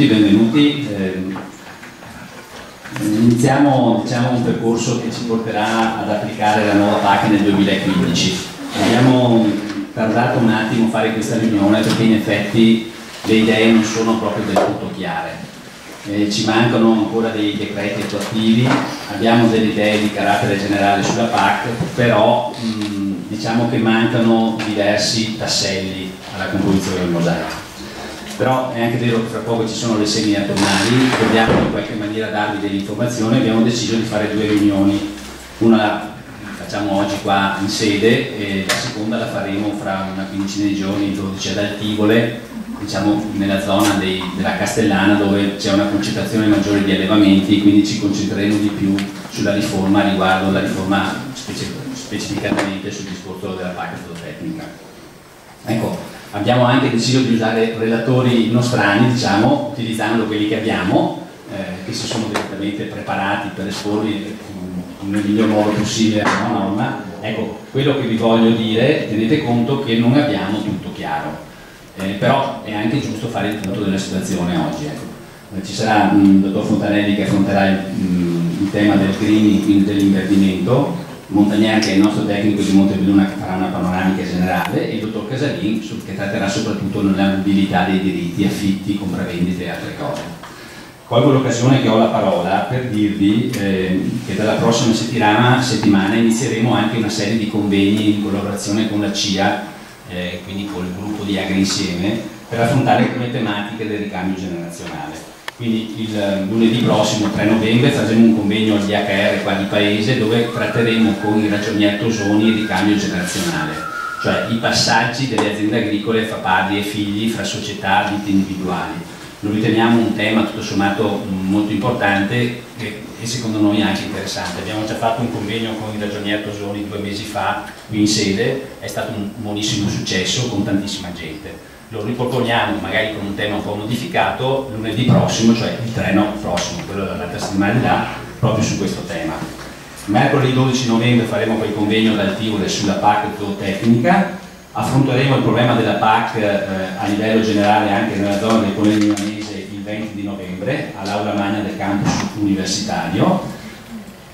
tutti, benvenuti. Iniziamo un percorso che ci porterà ad applicare la nuova PAC nel 2015. Abbiamo tardato un attimo a fare questa riunione perché in effetti le idee non sono proprio del tutto chiare. Ci mancano ancora dei decreti attuativi, abbiamo delle idee di carattere generale sulla PAC, però diciamo che mancano diversi tasselli alla composizione del mosaico. Però è anche vero che tra poco ci sono le semine autunnali, dobbiamo in qualche maniera darvi delle informazioni. Abbiamo deciso di fare due riunioni, una la facciamo oggi qua in sede e la seconda la faremo fra una quindicina di giorni, il 12 ad Altivole, diciamo nella zona della Castellana, dove c'è una concentrazione maggiore di allevamenti, quindi ci concentreremo di più sulla riforma riguardo la riforma specificatamente sul discorso della PAC zootecnica. Ecco, abbiamo anche deciso di usare relatori nostrani, diciamo, utilizzando quelli che abbiamo, che si sono direttamente preparati per esporli nel miglior modo possibile alla norma. Ecco, quello che vi voglio dire, tenete conto che non abbiamo tutto chiaro, però è anche giusto fare il punto della situazione oggi. Ecco. Ci sarà il dottor Fontanelli che affronterà il tema del greening, quindi dell'inverdimento, Montagnier, che è il nostro tecnico di Montebelluna, che farà una panoramica generale, e il dottor Casalin che tratterà soprattutto nella mobilità dei diritti, affitti, compravendite e altre cose. Colgo l'occasione che ho la parola per dirvi che dalla prossima settimana inizieremo anche una serie di convegni in collaborazione con la CIA, quindi con il gruppo di Agri Insieme, per affrontare alcune tematiche del ricambio generazionale. Quindi il lunedì prossimo, 3 novembre, faremo un convegno all'IHR qua di Paese, dove tratteremo con i ragionieri Tosoni il ricambio generazionale, cioè i passaggi delle aziende agricole fra padri e figli, fra società, vite individuali. Lo riteniamo un tema tutto sommato molto importante e secondo noi anche interessante. Abbiamo già fatto un convegno con i ragionieri Tosoni 2 mesi fa qui in sede, è stato un buonissimo successo con tantissima gente. Lo riproponiamo magari con un tema un po' modificato lunedì prossimo, cioè il 3 prossimo, quello dell'altra settimana di là, proprio su questo tema. Mercoledì 12 novembre faremo quel convegno dal Tivoli sulla PAC zootecnica, affronteremo il problema della PAC a livello generale anche nella zona del Colle Milanese il 20 di novembre all'Aula Magna del campus universitario.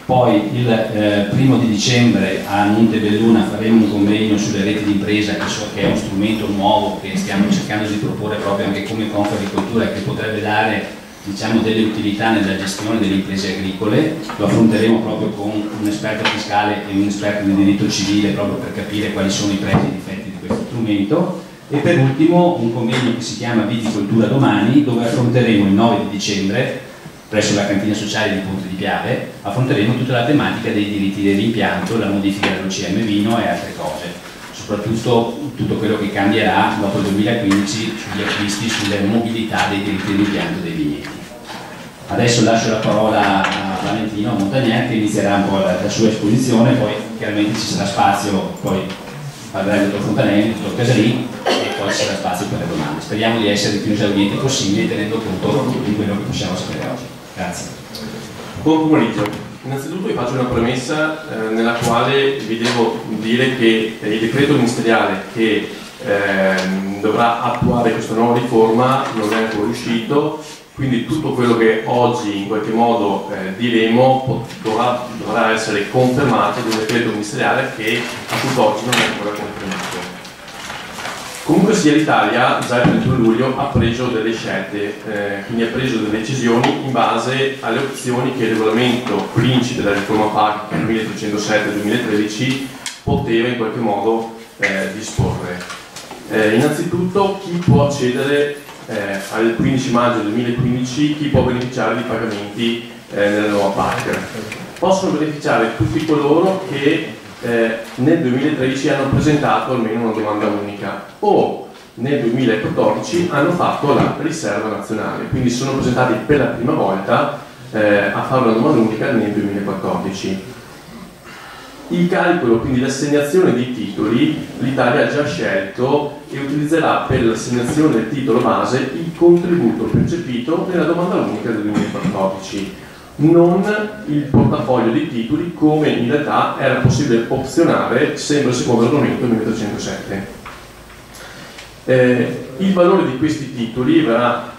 Poi il 1° di dicembre a Montebelluna faremo un convegno sulle reti di impresa, che è uno strumento nuovo che stiamo cercando di proporre proprio anche come Confagricoltura e che potrebbe dare, diciamo, delle utilità nella gestione delle imprese agricole. Lo affronteremo proprio con un esperto fiscale e un esperto di diritto civile, proprio per capire quali sono i pregi e i difetti di questo strumento. E per ultimo un convegno che si chiama Viticoltura Domani, dove affronteremo il 9 di dicembre presso la cantina sociale di Ponte di Piave, affronteremo tutta la tematica dei diritti dell'impianto, la modifica dell'OCM vino e altre cose, soprattutto tutto quello che cambierà dopo il 2015 sugli acquisti, sulle mobilità dei diritti dell'impianto dei vigneti. Adesso lascio la parola a Valentino Montagnier, che inizierà un po' la sua esposizione, poi chiaramente ci sarà spazio, poi parlerà il dottor Fontanelli, il dottor Casalin, e poi ci sarà spazio per le domande. Speriamo di essere il più esaurienti possibile, tenendo conto di quello che possiamo sapere oggi. Grazie. Buon pomeriggio. Innanzitutto vi faccio una premessa nella quale vi devo dire che il decreto ministeriale che dovrà attuare questa nuova riforma non è ancora uscito, quindi tutto quello che oggi in qualche modo diremo dovrà essere confermato da un decreto ministeriale che a tutt'oggi non è ancora confermato. Comunque sia, l'Italia già il 31 luglio ha preso delle scelte, quindi ha preso delle decisioni in base alle opzioni che il regolamento principe della riforma PAC 1307-2013 poteva in qualche modo disporre. Innanzitutto, chi può accedere al 15 maggio 2015, chi può beneficiare di pagamenti nella nuova PAC? Possono beneficiare tutti coloro che nel 2013 hanno presentato almeno una domanda unica o nel 2014 hanno fatto la riserva nazionale, quindi sono presentati per la prima volta a fare una domanda unica nel 2014. Il calcolo, quindi l'assegnazione dei titoli, l'Italia ha già scelto e utilizzerà per l'assegnazione del titolo base il contributo percepito nella domanda unica del 2014. Non il portafoglio dei titoli, come in realtà era possibile opzionare sempre secondo il regolamento 1307. Il valore di questi titoli verrà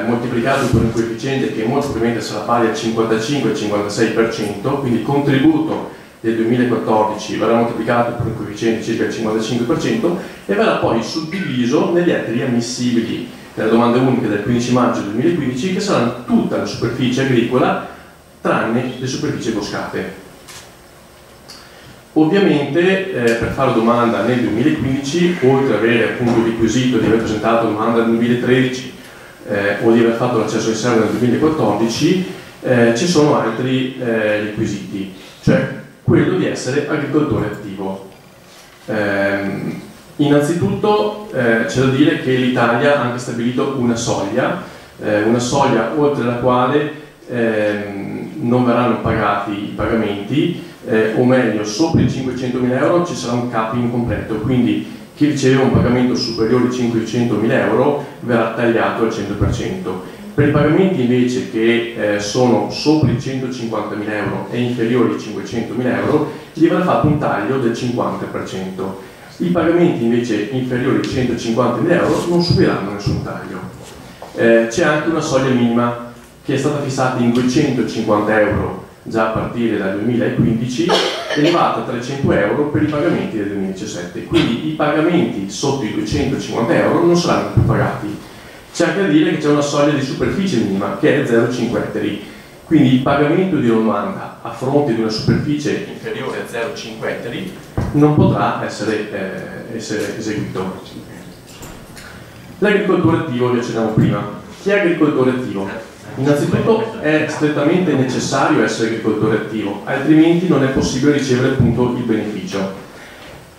moltiplicato per un coefficiente che molto probabilmente sarà pari al 55-56%, quindi il contributo del 2014 verrà moltiplicato per un coefficiente circa il 55% e verrà poi suddiviso negli ettari ammissibili nella domanda unica del 15 maggio 2015, che saranno tutta la superficie agricola tranne le superfici boscate. Ovviamente per fare domanda nel 2015, oltre ad avere appunto il requisito di aver presentato domanda nel 2013 o di aver fatto l'accesso in riserva nel 2014, ci sono altri requisiti, cioè quello di essere agricoltore attivo. Innanzitutto c'è da dire che l'Italia ha anche stabilito una soglia oltre la quale non verranno pagati i pagamenti, o meglio, sopra i 500.000 euro ci sarà un capping completo, quindi chi riceve un pagamento superiore ai 500.000 euro verrà tagliato al 100%. Per i pagamenti invece che sono sopra i 150.000 euro e inferiori ai 500.000 euro gli verrà fatto un taglio del 50%. I pagamenti invece inferiori ai 150.000 euro non subiranno nessun taglio. C'è anche una soglia minima che è stata fissata in 250 euro già a partire dal 2015, elevata a 300 euro per i pagamenti del 2017. Quindi i pagamenti sotto i 250 euro non saranno più pagati. C'è anche da dire che c'è una soglia di superficie minima che è 0,5 ettari, quindi il pagamento di una domanda a fronte di una superficie inferiore a 0,5 ettari non potrà essere eseguito. L'agricoltore attivo, vi accennavo prima. Chi è agricoltore attivo? Innanzitutto è strettamente necessario essere agricoltore attivo, altrimenti non è possibile ricevere appunto il beneficio.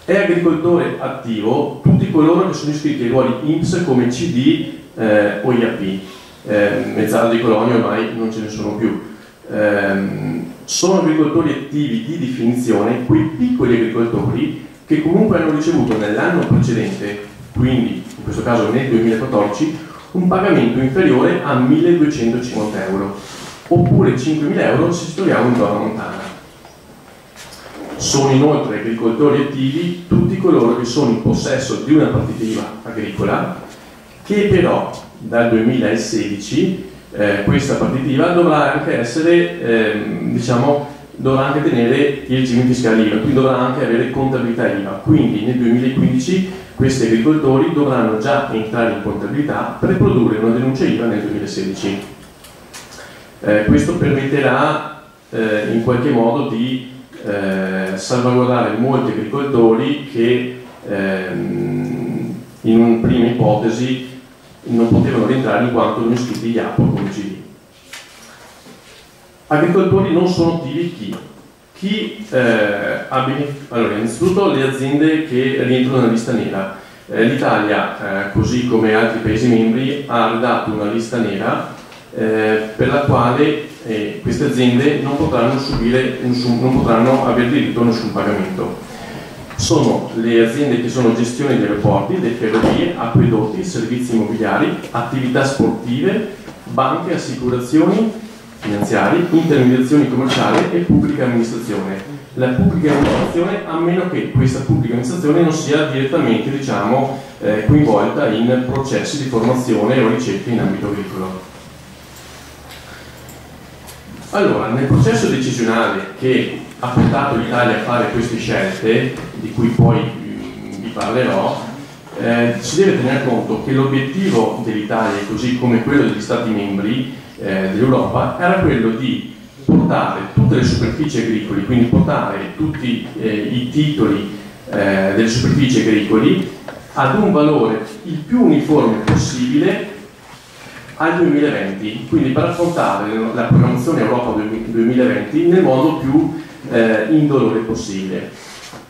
È agricoltore attivo tutti coloro che sono iscritti ai ruoli INPS come CD o IAP. Mezz'ala di colonie ormai non ce ne sono più. Sono agricoltori attivi di definizione quei piccoli agricoltori che comunque hanno ricevuto nell'anno precedente, quindi in questo caso nel 2014, un pagamento inferiore a 1.250 euro, oppure 5.000 euro se ci troviamo in zona montana. Sono inoltre agricoltori attivi tutti coloro che sono in possesso di una partita IVA agricola, che però dal 2016 questa partita IVA dovrà anche essere, dovrà anche tenere il regime fiscale IVA, quindi dovrà anche avere contabilità IVA. Quindi nel 2015 questi agricoltori dovranno già entrare in contabilità per produrre una denuncia IVA nel 2016. Questo permetterà in qualche modo di salvaguardare molti agricoltori che in una prima ipotesi non potevano rientrare in quanto non iscritti IAP o come CD. Agricoltori non sono attivi allora, innanzitutto le aziende che rientrano nella lista nera. L'Italia, così come altri Paesi membri, ha redatto una lista nera per la quale queste aziende non potranno avere diritto a nessun pagamento. Sono le aziende che sono gestione di aeroporti, le ferrovie, acquedotti, servizi immobiliari, attività sportive, banche, assicurazioni, finanziari, intermediazioni commerciali e pubblica amministrazione. La pubblica amministrazione, a meno che questa pubblica amministrazione non sia direttamente coinvolta in processi di formazione o ricerca in ambito agricolo. Allora, nel processo decisionale che ha portato l'Italia a fare queste scelte, di cui poi vi parlerò, si deve tenere conto che l'obiettivo dell'Italia, così come quello degli Stati membri dell'Europa, era quello di portare tutte le superfici agricole, quindi portare tutti i titoli delle superfici agricoli ad un valore il più uniforme possibile al 2020, quindi per affrontare la programmazione Europa 2020 nel modo più indolore possibile.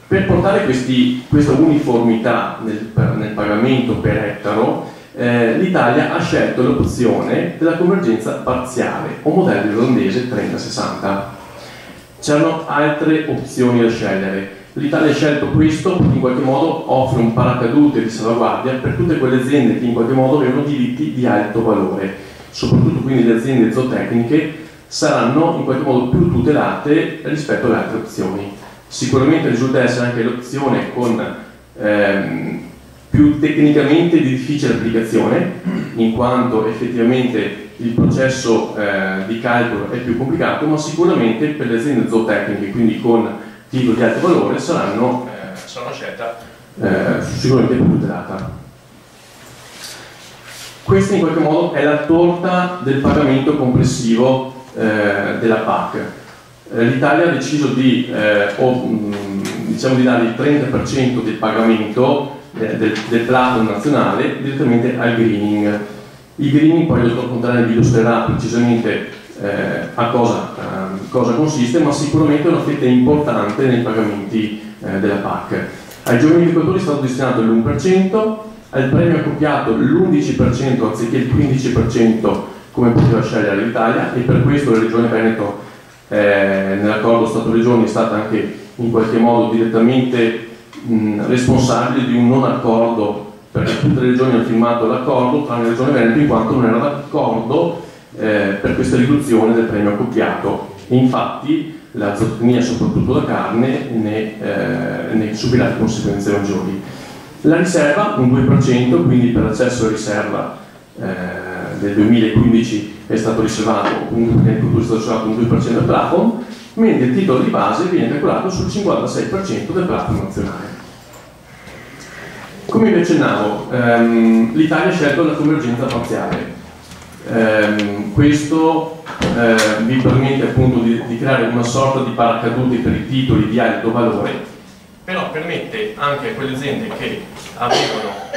Per portare questa uniformità nel pagamento per ettaro, l'Italia ha scelto l'opzione della convergenza parziale o modello irlandese 30-60. C'erano altre opzioni da scegliere. L'Italia ha scelto questo perché in qualche modo offre un paracadute di salvaguardia per tutte quelle aziende che in qualche modo avevano diritti di alto valore, soprattutto quindi le aziende zootecniche saranno in qualche modo più tutelate rispetto alle altre opzioni. Sicuramente risulta essere anche l'opzione con più tecnicamente di difficile applicazione, in quanto effettivamente il processo di calcolo è più complicato, ma sicuramente per le aziende zootecniche, quindi con titolo di alto valore, saranno una scelta sicuramente più tutelata. Questa in qualche modo è la torta del pagamento complessivo della PAC. L'Italia ha deciso di dare il 30% del pagamento del plato nazionale direttamente al greening. Il greening, poi il dottor Fontana vi illustrerà precisamente a cosa consiste, ma sicuramente è una fetta importante nei pagamenti della PAC. Ai giovani agricoltori è stato destinato l'1%, al premio accoppiato l'11% anziché il 15% come poteva scegliere l'Italia, e per questo la Regione Veneto nell'accordo Stato-Regioni è stata anche in qualche modo direttamente responsabile di un non accordo, perché tutte le regioni hanno firmato l'accordo tranne la Regione Veneto, in quanto non era d'accordo per questa riduzione del premio accoppiato. E infatti la zootecnia, soprattutto la carne, ne subirà le conseguenze maggiori. La riserva, un 2%, quindi per l'accesso alla riserva del 2015 è stato riservato, comunque nel futuro è stato riservato un 2% del plafond, mentre il titolo di base viene calcolato sul 56% del plafond nazionale. Come vi accennavo, l'Italia ha scelto la convergenza parziale. Questo vi permette appunto di creare una sorta di paracadute per i titoli di alto valore, però permette anche a quelle aziende che avevano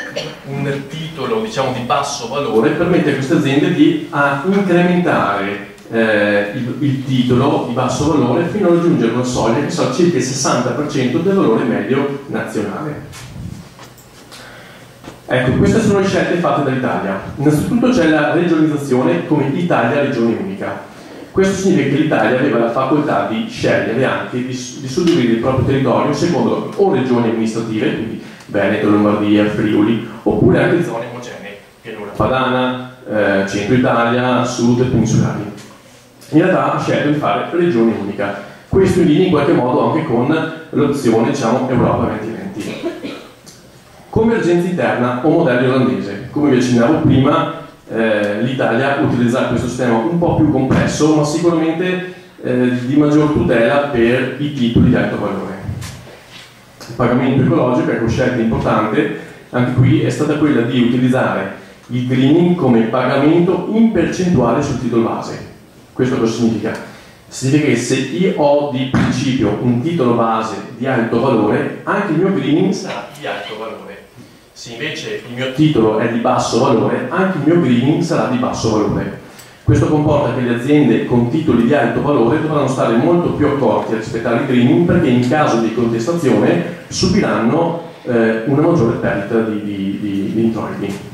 un titolo di basso valore, permette a queste aziende di incrementare il titolo di basso valore fino a raggiungere una soglia che sarà circa il 60% del valore medio nazionale. Ecco, queste sono le scelte fatte dall'Italia. Innanzitutto c'è la regionalizzazione come Italia regione unica. Questo significa che l'Italia aveva la facoltà di scegliere anche di suddividere il proprio territorio secondo o regioni amministrative, quindi Veneto, Lombardia, Friuli, oppure anche zone omogenee, pianura padana, centro Italia, sud e peninsulari. In realtà ha scelto di fare regione unica. Questo in linea in qualche modo anche con l'opzione Europa 2020. Convergenza interna o modello olandese. Come vi accennavo prima, l'Italia utilizza questo sistema un po' più complesso, ma sicuramente di maggior tutela per i titoli di alto valore. Il pagamento ecologico, ecco, scelta importante, anche qui è stata quella di utilizzare il greening come pagamento in percentuale sul titolo base. Questo cosa significa? Significa che se io ho di principio un titolo base di alto valore, anche il mio greening sarà di alto valore. Se invece il mio titolo è di basso valore, anche il mio greening sarà di basso valore. Questo comporta che le aziende con titoli di alto valore dovranno stare molto più accorti a rispettare il greening, perché in caso di contestazione subiranno una maggiore perdita di introiti.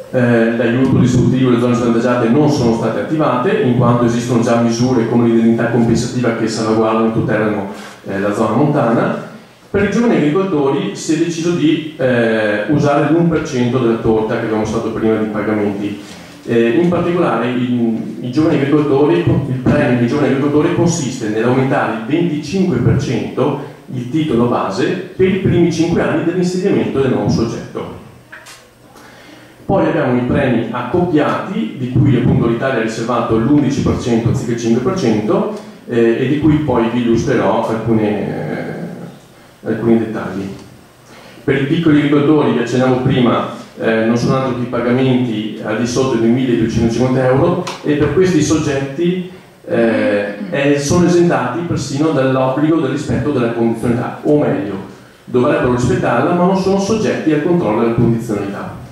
L'aiuto distributivo delle zone svantaggiate non sono state attivate, in quanto esistono già misure come l'indennità compensativa che salvaguardano e tutelano la zona montana. Per i giovani agricoltori si è deciso di usare l'1% della torta che abbiamo stato prima di pagamenti. In particolare i giovani agricoltori, il premio dei giovani agricoltori consiste nell'aumentare il 25% il titolo base per i primi 5 anni dell'insediamento del nuovo soggetto. Poi abbiamo i premi accoppiati, di cui appunto l'Italia ha riservato l'11% anziché il 5%, e di cui poi vi illustrerò alcuni dettagli. Per i piccoli agricoltori, vi accennavo prima, non sono altro che i pagamenti al di sotto dei 1.250 euro, e per questi soggetti sono esentati persino dall'obbligo del rispetto della condizionalità, o meglio, dovrebbero rispettarla ma non sono soggetti al controllo della condizionalità.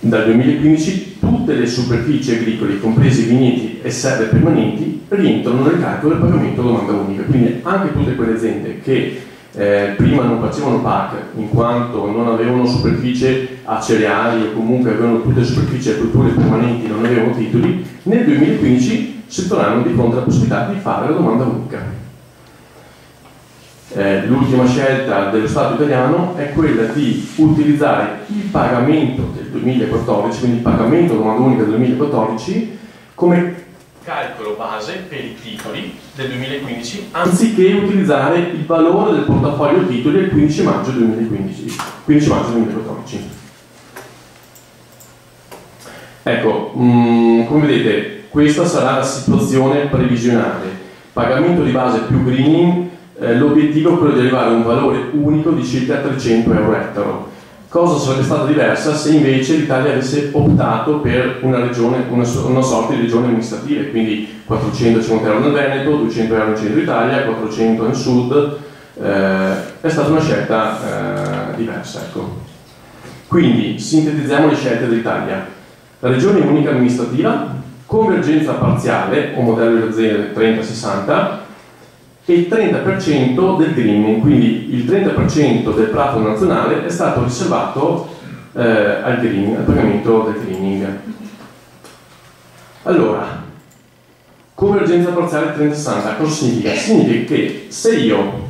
Dal 2015 tutte le superfici agricole, compresi vigneti e serre permanenti, rientrano nel calcolo del pagamento a domanda unica. Quindi anche tutte quelle aziende che prima non facevano PAC in quanto non avevano superficie a cereali o comunque avevano tutte le superfici a culture permanenti, non avevano titoli, nel 2015 si troveranno di fronte alla possibilità di fare la domanda unica. L'ultima scelta dello Stato italiano è quella di utilizzare il pagamento del 2014, quindi il pagamento domanda unica del 2014, come calcolo base per i titoli del 2015 anziché utilizzare il valore del portafoglio titoli del 15 maggio 2015, 15 maggio 2014. Ecco, come vedete, questa sarà la situazione previsionale. Pagamento di base più greening, l'obiettivo è quello di arrivare a un valore unico di circa 300 euro ettaro. Cosa sarebbe stata diversa se invece l'Italia avesse optato per una regione, una sorta di regione amministrativa, quindi 450 euro nel Veneto, 200 euro in centro Italia, 400 nel sud, è stata una scelta diversa. Ecco. Quindi sintetizziamo le scelte dell'Italia. La regione unica amministrativa, convergenza parziale o modello di azienda 30-60 e il 30% del greening, quindi il 30% del prato nazionale è stato riservato al pagamento del greening. Allora, convergenza parziale 30-60 cosa significa? Significa che se io,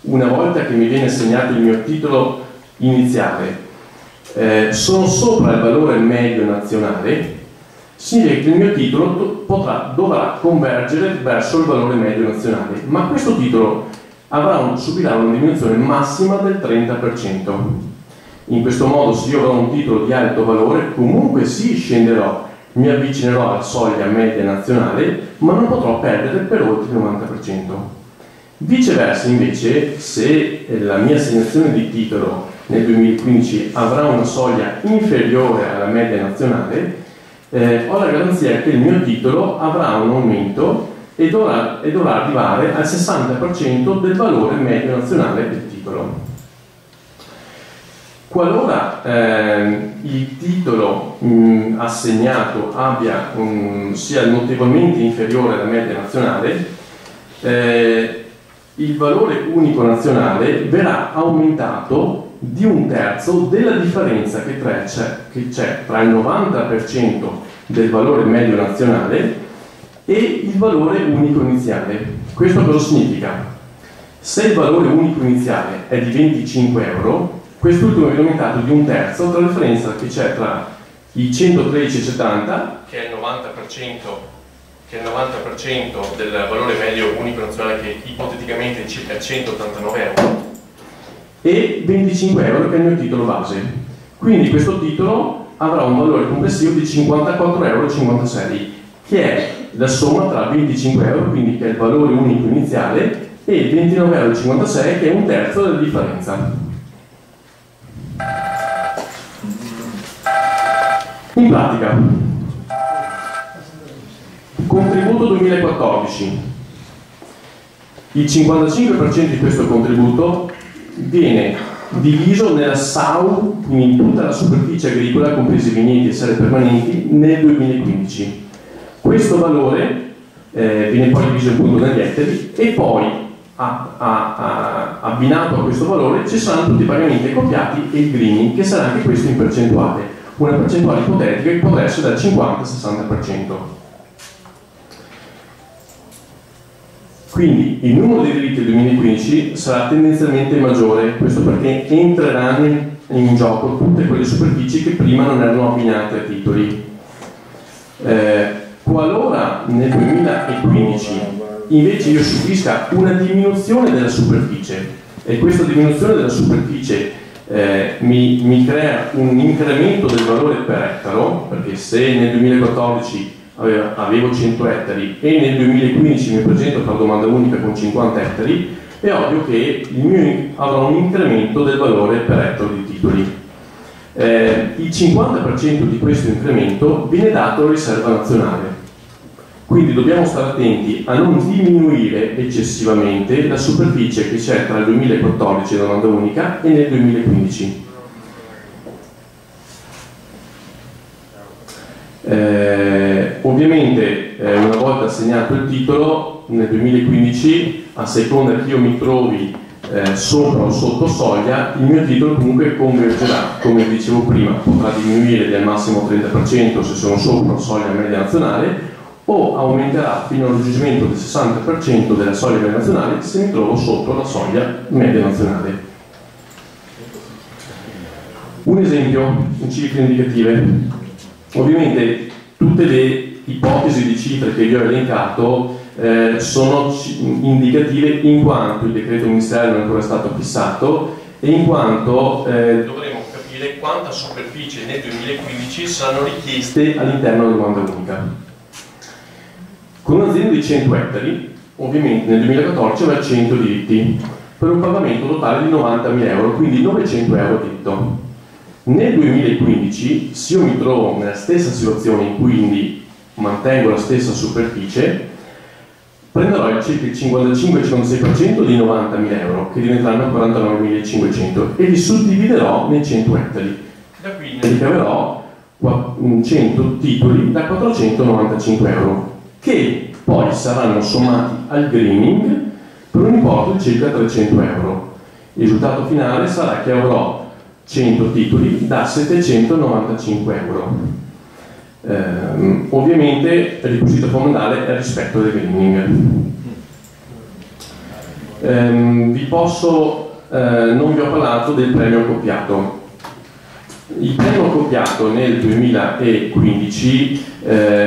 una volta che mi viene assegnato il mio titolo iniziale, sono sopra il valore medio nazionale, significa che il mio titolo dovrà convergere verso il valore medio nazionale, ma questo titolo subirà una diminuzione massima del 30%. In questo modo, se io avrò un titolo di alto valore, comunque sì, scenderò, mi avvicinerò alla soglia media nazionale, ma non potrò perdere per oltre il 90%. Viceversa, invece, se la mia assegnazione di titolo nel 2015 avrà una soglia inferiore alla media nazionale, ho la garanzia che il mio titolo avrà un aumento e dovrà arrivare al 60% del valore medio nazionale del titolo. Qualora il titolo assegnato sia notevolmente inferiore alla media nazionale, il valore unico nazionale verrà aumentato di 1/3 della differenza che c'è tra il 90% del valore medio nazionale e il valore unico iniziale. Questo cosa significa? Se il valore unico iniziale è di 25 euro, quest'ultimo è aumentato di 1/3 tra la differenza che c'è tra i 113,70, che è il 90% del valore medio unico nazionale, che ipoteticamente è circa 189 euro, e 25 euro, che è il mio titolo base. Quindi questo titolo avrà un valore complessivo di 54,56 euro, che è la somma tra 25 euro, quindi che è il valore unico iniziale, e 29,56 euro, che è 1/3 della differenza. In pratica, contributo 2014, il 55% di questo contributo viene diviso nella SAU, quindi in tutta la superficie agricola, compresi vigneti e serre permanenti, nel 2015. Questo valore viene poi diviso appunto negli ettari, e poi abbinato a questo valore ci saranno tutti i pagamenti accoppiati e il greening, che sarà anche questo in percentuale, una percentuale ipotetica che potrà essere dal 50 al 60%. Quindi il numero di diritti del 2015 sarà tendenzialmente maggiore, questo perché entreranno in gioco tutte quelle superfici che prima non erano abbinate a titoli. Qualora nel 2015 invece io subisca una diminuzione della superficie, e questa diminuzione della superficie mi crea un incremento del valore per ettaro, perché se nel 2014 avevo 100 ettari e nel 2015 mi presento per domanda unica con 50 ettari, è ovvio che avrò un incremento del valore per ettaro di titoli. Il 50% di questo incremento viene dato alla riserva nazionale, quindi dobbiamo stare attenti a non diminuire eccessivamente la superficie che c'è tra il 2014 la domanda unica e nel 2015. Ovviamente una volta assegnato il titolo nel 2015, a seconda che io mi trovi sopra o sotto soglia, il mio titolo comunque convergerà, come dicevo prima, potrà diminuire del massimo 30% se sono sopra la soglia media nazionale, o aumenterà fino al raggiungimento del 60% della soglia media nazionale se mi trovo sotto la soglia media nazionale. Un esempio in cifre indicative. Ovviamente tutte le ipotesi di cifre che vi ho elencato sono indicative in quanto il decreto ministeriale non è ancora stato fissato e in quanto dovremo capire quanta superficie nel 2015 saranno richieste all'interno della domanda unica. Con un'azienda di 100 ettari, ovviamente nel 2014 aveva 100 diritti per un pagamento totale di 90.000 euro, quindi 900 euro a diritto. Nel 2015, se io mi trovo nella stessa situazione in cui quindi mantengo la stessa superficie, prenderò circa il 55-56% di 90.000 euro, che diventeranno 49.500, e li suddividerò nei 100 ettari. Da qui ne ricaverò 100 titoli da 495 euro, che poi saranno sommati al greening per un importo di circa 300 euro. Il risultato finale sarà che avrò 100 titoli da 795 euro. Ovviamente il requisito fondamentale è il rispetto del greening. Non vi ho parlato del premio accoppiato. Il premio accoppiato nel 2015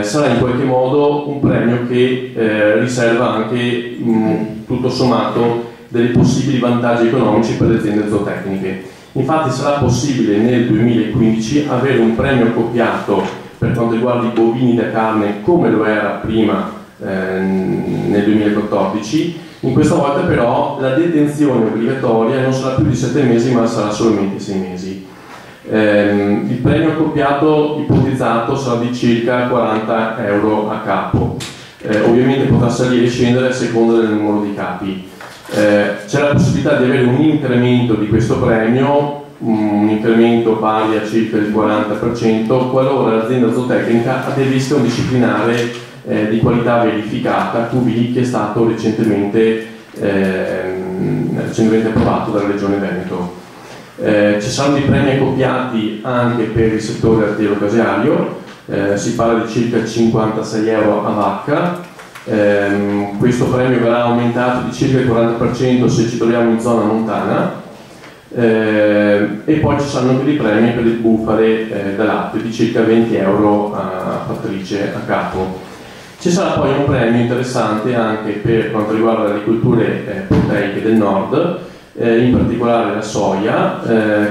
sarà in qualche modo un premio che riserva anche tutto sommato dei possibili vantaggi economici per le aziende zootecniche. Infatti sarà possibile nel 2015 avere un premio accoppiato per quanto riguarda i bovini da carne come lo era prima nel 2014. In questa volta però la detenzione obbligatoria non sarà più di 7 mesi ma sarà solamente 6 mesi. Il premio accoppiato ipotizzato sarà di circa 40 euro a capo. Ovviamente potrà salire e scendere a seconda del numero di capi. C'è la possibilità di avere un incremento di questo premio, un incremento pari a circa il 40%, qualora l'azienda zootecnica abbia visto un disciplinare di qualità verificata QV che è stato recentemente approvato dalla Regione Veneto. Ci saranno dei premi accoppiati anche per il settore lattiero-caseario, si parla di circa 56 euro a vacca. Questo premio verrà aumentato di circa il 40% se ci troviamo in zona montana, e poi ci saranno anche dei premi per le bufale da latte di circa 20 euro a fattrice a capo. Ci sarà poi un premio interessante anche per quanto riguarda le agricolture proteiche del nord, in particolare la soia.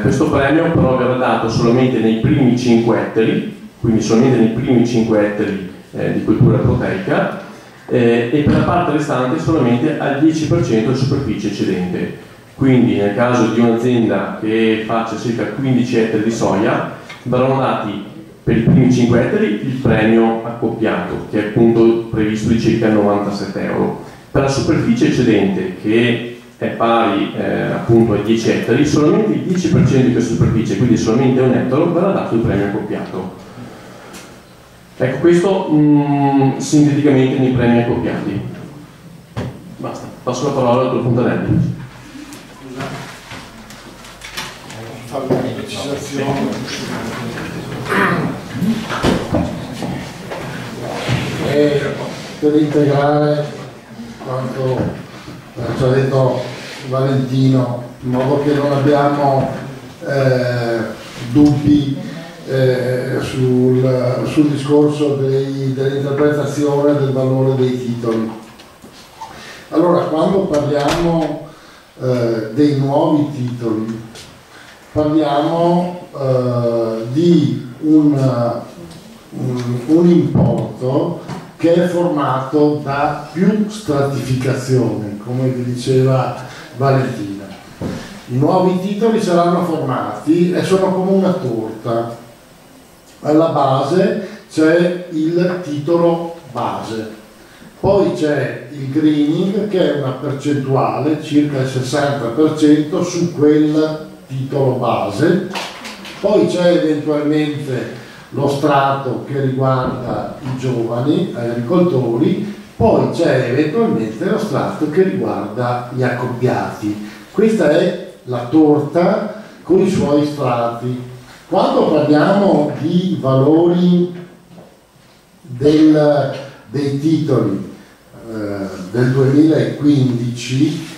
Questo premio però verrà dato solamente nei primi 5 ettari, quindi solamente nei primi 5 ettari di coltura proteica, e per la parte restante solamente al 10% della superficie eccedente. Quindi nel caso di un'azienda che faccia circa 15 ettari di soia verranno dati per i primi 5 ettari il premio accoppiato, che è appunto previsto di circa 97 euro. Per la superficie eccedente, che è pari appunto ai 10 ettari, solamente il 10% di questa superficie, quindi solamente un ettaro, verrà dato il premio accoppiato. Ecco, questo sinteticamente nei premi accoppiati. Basta, passo la parola al dottor Fontanelli. Fare una precisazione. Per integrare quanto ci ha detto Valentino, in modo che non abbiamo dubbi sul discorso dell'interpretazione del valore dei titoli. Allora, quando parliamo dei nuovi titoli, parliamo di un importo che è formato da più stratificazioni, come vi diceva Valentina. I nuovi titoli saranno formati e sono come una torta. Alla base c'è il titolo base, poi c'è il greening che è una percentuale, circa il 60% su quel titolo base, poi c'è eventualmente lo strato che riguarda i giovani agricoltori, poi c'è eventualmente lo strato che riguarda gli accoppiati. Questa è la torta con i suoi strati. Quando parliamo di valori dei titoli del 2015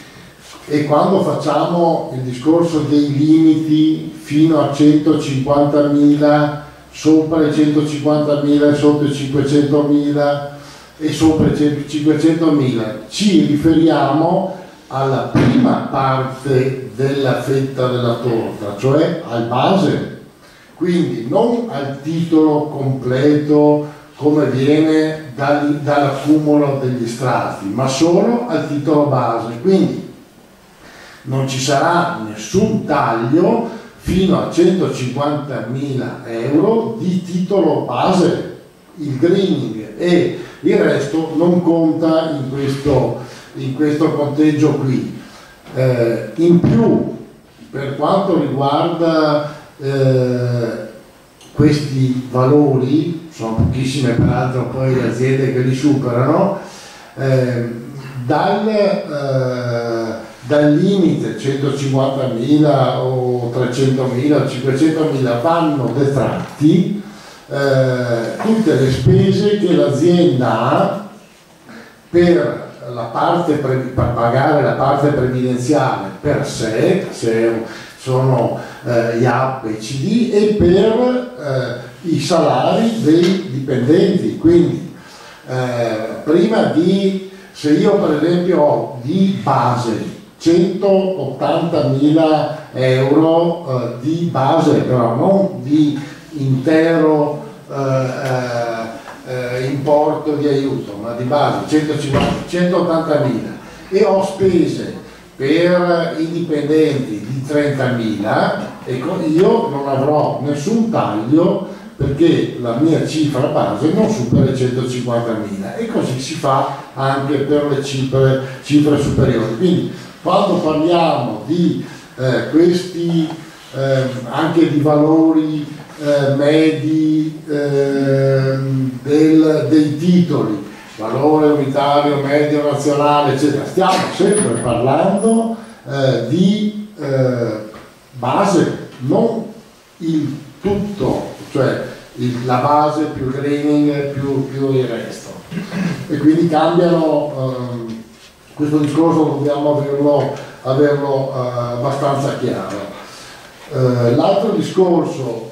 e quando facciamo il discorso dei limiti fino a 150.000 sopra i 150.000 e sotto i 500.000 e sopra i 500.000. Ci riferiamo alla prima parte della fetta della torta, cioè al base, quindi non al titolo completo come viene dall'accumulo degli strati, ma solo al titolo base. Quindi non ci sarà nessun taglio fino a 150.000 euro di titolo base, il greening, e il resto non conta in questo conteggio qui. In più, per quanto riguarda questi valori, sono pochissime peraltro poi le aziende che li superano, dal limite 150.000 o 300.000 o 500.000 vanno detratti tutte le spese che l'azienda ha per pagare la parte previdenziale per sé, se sono IAP e CD, e per i salari dei dipendenti. Quindi se io per esempio ho di base 180.000 euro di base, però non di intero importo di aiuto, ma di base 180.000, e ho spese per i dipendenti di 30.000, ecco, io non avrò nessun taglio perché la mia cifra base non supera i 150.000, e così si fa anche per le cifre superiori. Quindi quando parliamo di questi anche di valori medi dei titoli, valore unitario, medio, nazionale, eccetera, stiamo sempre parlando di base, non il tutto, cioè la base più il greening più il resto, e quindi cambiano. Questo discorso dobbiamo averlo abbastanza chiaro. L'altro discorso,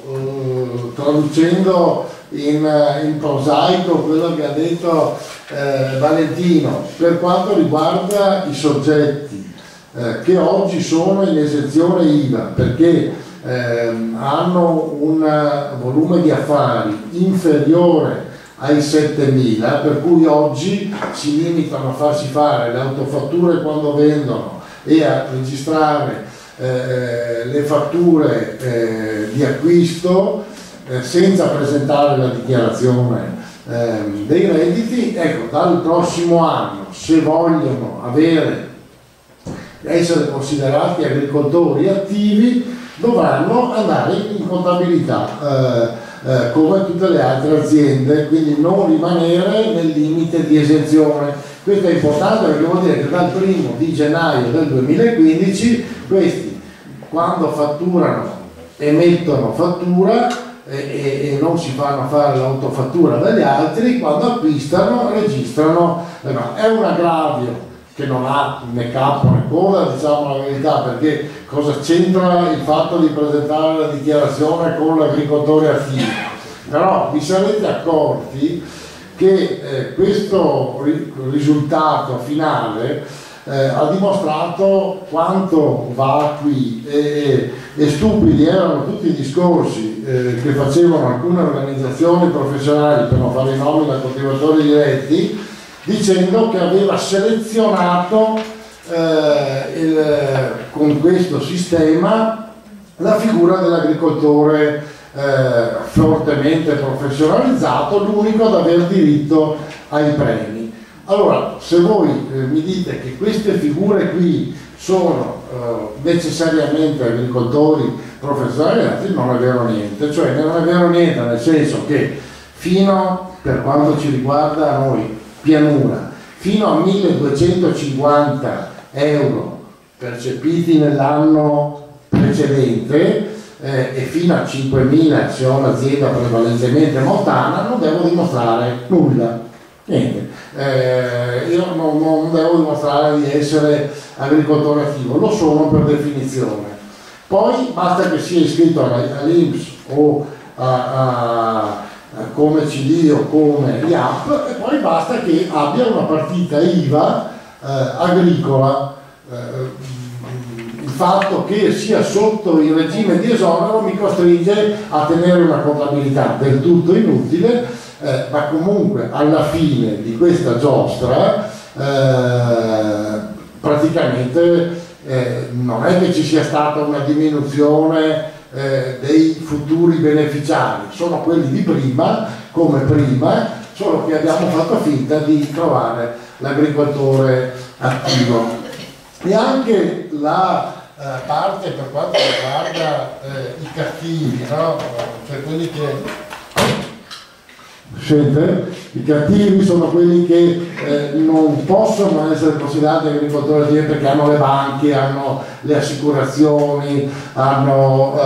traducendo in prosaico quello che ha detto Valentino, per quanto riguarda i soggetti che oggi sono in esenzione IVA perché hanno un volume di affari inferiore ai 7.000, per cui oggi si limitano a farsi fare le autofatture quando vendono e a registrare le fatture di acquisto senza presentare la dichiarazione dei redditi. Ecco, dal prossimo anno, se vogliono essere considerati agricoltori attivi, dovranno andare in contabilità come tutte le altre aziende, quindi non rimanere nel limite di esenzione. Questo è importante perché vuol dire che dal 1° di gennaio del 2015 questi, quando fatturano, emettono fattura e non si fanno fare l'autofattura dagli altri, quando acquistano registrano. È un aggravio che non ha né capo né coda, diciamo la verità, perché cosa c'entra il fatto di presentare la dichiarazione con l'agricoltore attivo? Però vi sarete accorti che questo risultato finale ha dimostrato quanto va qui, e stupidi erano tutti i discorsi che facevano alcune organizzazioni professionali, per non fare i nomi, da coltivatori diretti, dicendo che aveva selezionato con questo sistema la figura dell'agricoltore fortemente professionalizzato, l'unico ad aver diritto ai premi. Allora, se voi mi dite che queste figure qui sono necessariamente agricoltori professionalizzati, non è vero niente, cioè non è vero niente nel senso che per quanto ci riguarda noi, pianura, fino a 1.250 euro percepiti nell'anno precedente e fino a 5.000 se ho un'azienda prevalentemente montana, non devo dimostrare nulla, niente. Io non devo dimostrare di essere agricoltore attivo, lo sono per definizione. Poi basta che sia iscritto all'INPS o come CD o come IAP, e poi basta che abbia una partita IVA agricola. Il fatto che sia sotto il regime di esonero mi costringe a tenere una contabilità del tutto inutile, ma comunque alla fine di questa giostra praticamente non è che ci sia stata una diminuzione dei futuri beneficiari, sono quelli di prima come prima, solo che abbiamo fatto finta di trovare l'agricoltore attivo. E anche la parte per quanto riguarda i cattivi, no? Cioè quelli che i cattivi sono quelli che non possono essere considerati agricoltori attivi perché hanno le banche, hanno le assicurazioni, hanno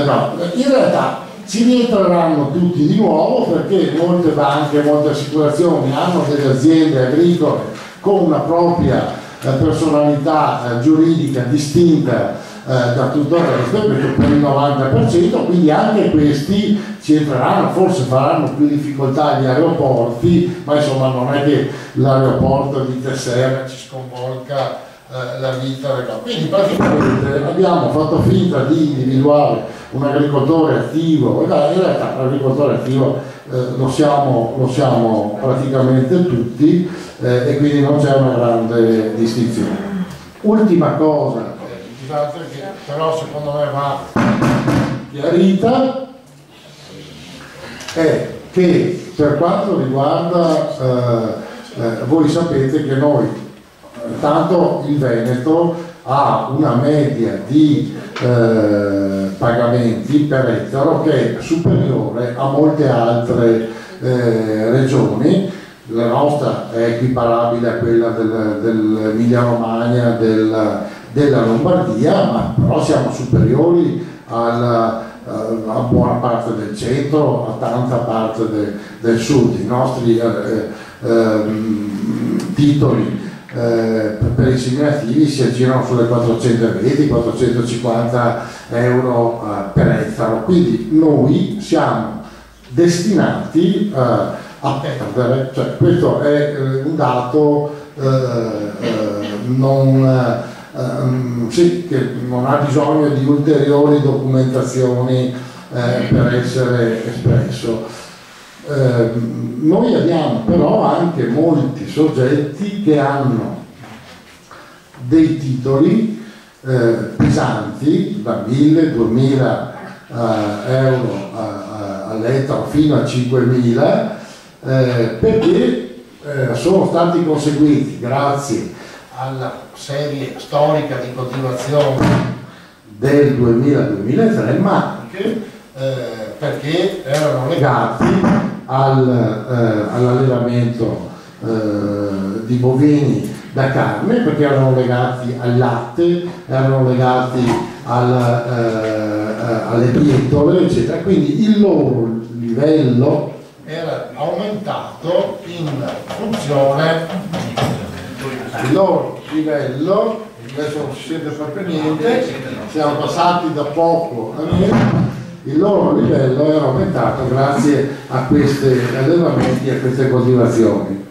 no. In realtà ci rientreranno tutti di nuovo perché molte banche, molte assicurazioni hanno delle aziende agricole con una propria personalità giuridica distinta da tutto il resto, perché per il 90%, quindi anche questi ci entreranno, forse faranno più difficoltà agli aeroporti, ma insomma non è che l'aeroporto di Tessera ci sconvolga la vita. Quindi praticamente abbiamo fatto finta di individuare un agricoltore attivo, in realtà l'agricoltore attivo lo siamo praticamente tutti, e quindi non c'è una grande distinzione. Ultima cosa, che però secondo me va chiarita, è che per quanto riguarda voi sapete che noi intanto il Veneto ha una media di pagamenti per ettaro che è superiore a molte altre regioni. La nostra è equiparabile a quella dell'Emilia Romagna, della Lombardia, ma però siamo superiori a buona parte del centro, a tanta parte del sud. I nostri titoli per i seminativi si aggirano sulle 420-450 euro per ettaro, quindi noi siamo destinati a perdere, cioè questo è un dato che non ha bisogno di ulteriori documentazioni per essere espresso. Noi abbiamo però anche molti soggetti che hanno dei titoli pesanti da 1.000-2.000 euro all'ettaro fino a 5.000 perché sono stati conseguiti grazie alla serie storica di coltivazione del 2000-2003, ma anche perché erano legati all'allevamento di bovini da carne, perché erano legati al latte, erano legati alle bietole, eccetera. Quindi il loro livello era aumentato in funzione, il loro livello, adesso non si sente proprio niente, siamo passati da poco a niente, il loro livello era aumentato grazie a questi allevamenti e a queste coltivazioni.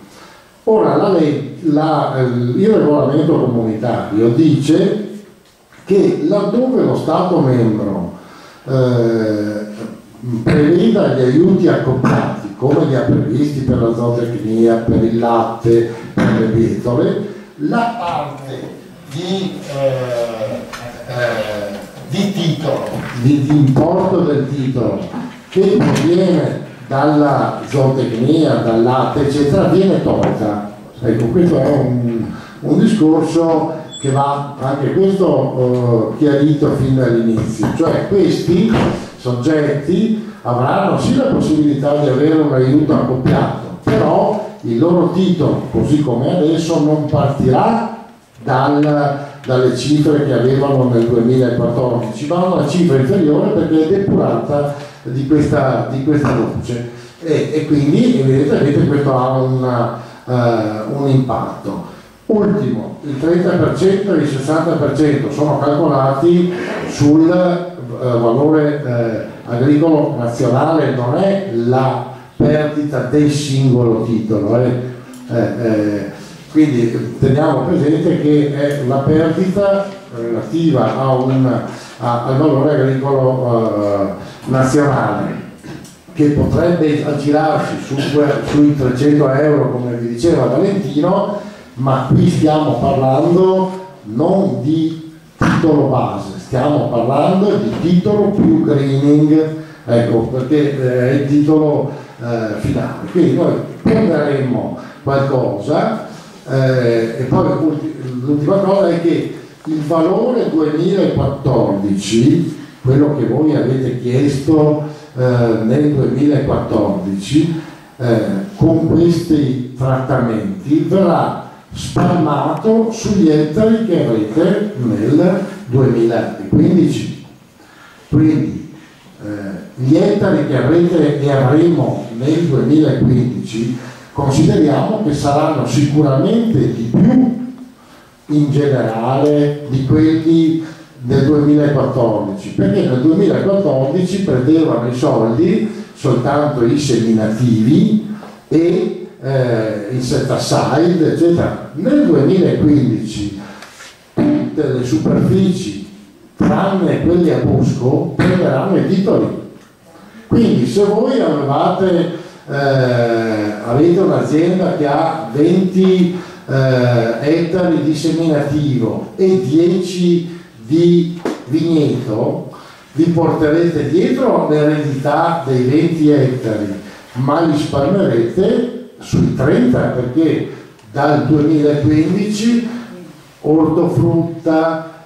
Ora il regolamento comunitario dice che laddove lo Stato membro preveda gli aiuti accoppiati, come li ha previsti per la zootecnia, per il latte, per le bietole, la parte di titolo, di importo del titolo che proviene dalla zootecnia, dal latte, eccetera, viene tolta. Ecco, questo è un discorso che va anche questo chiarito fin dall'inizio, cioè questi soggetti avranno sì la possibilità di avere un aiuto accoppiato, però il loro titolo, così come adesso, non partirà dalle cifre che avevano nel 2014, ma una cifra inferiore perché è depurata di questa voce e quindi evidentemente questo ha un impatto. Ultimo, il 30% e il 60% sono calcolati sul valore agricolo nazionale non è la perdita del singolo titolo, quindi teniamo presente che è la perdita relativa al valore agricolo nazionale, che potrebbe aggirarsi sui 300 euro come vi diceva Valentino, ma qui stiamo parlando non di titolo base, stiamo parlando di titolo più greening, ecco, perché è il titolo finale. Quindi noi prenderemo qualcosa e poi l'ultima cosa è che il valore 2014, quello che voi avete chiesto nel 2014, con questi trattamenti verrà spalmato sugli ettari che avrete nel 2015. Quindi gli ettari che avrete e avremo nel 2015 consideriamo che saranno sicuramente di più in generale di quelli del 2014, perché nel 2014 prendevano i soldi soltanto i seminativi e insetticide, eccetera. Nel 2015 tutte le superfici, tranne quelli a bosco, prenderanno i titoli. Quindi se voi avete un'azienda che ha 20 ettari di seminativo e 10 di vigneto, vi porterete dietro l'eredità dei 20 ettari, ma li spalmerete sui 30, perché dal 2015 ortofrutta,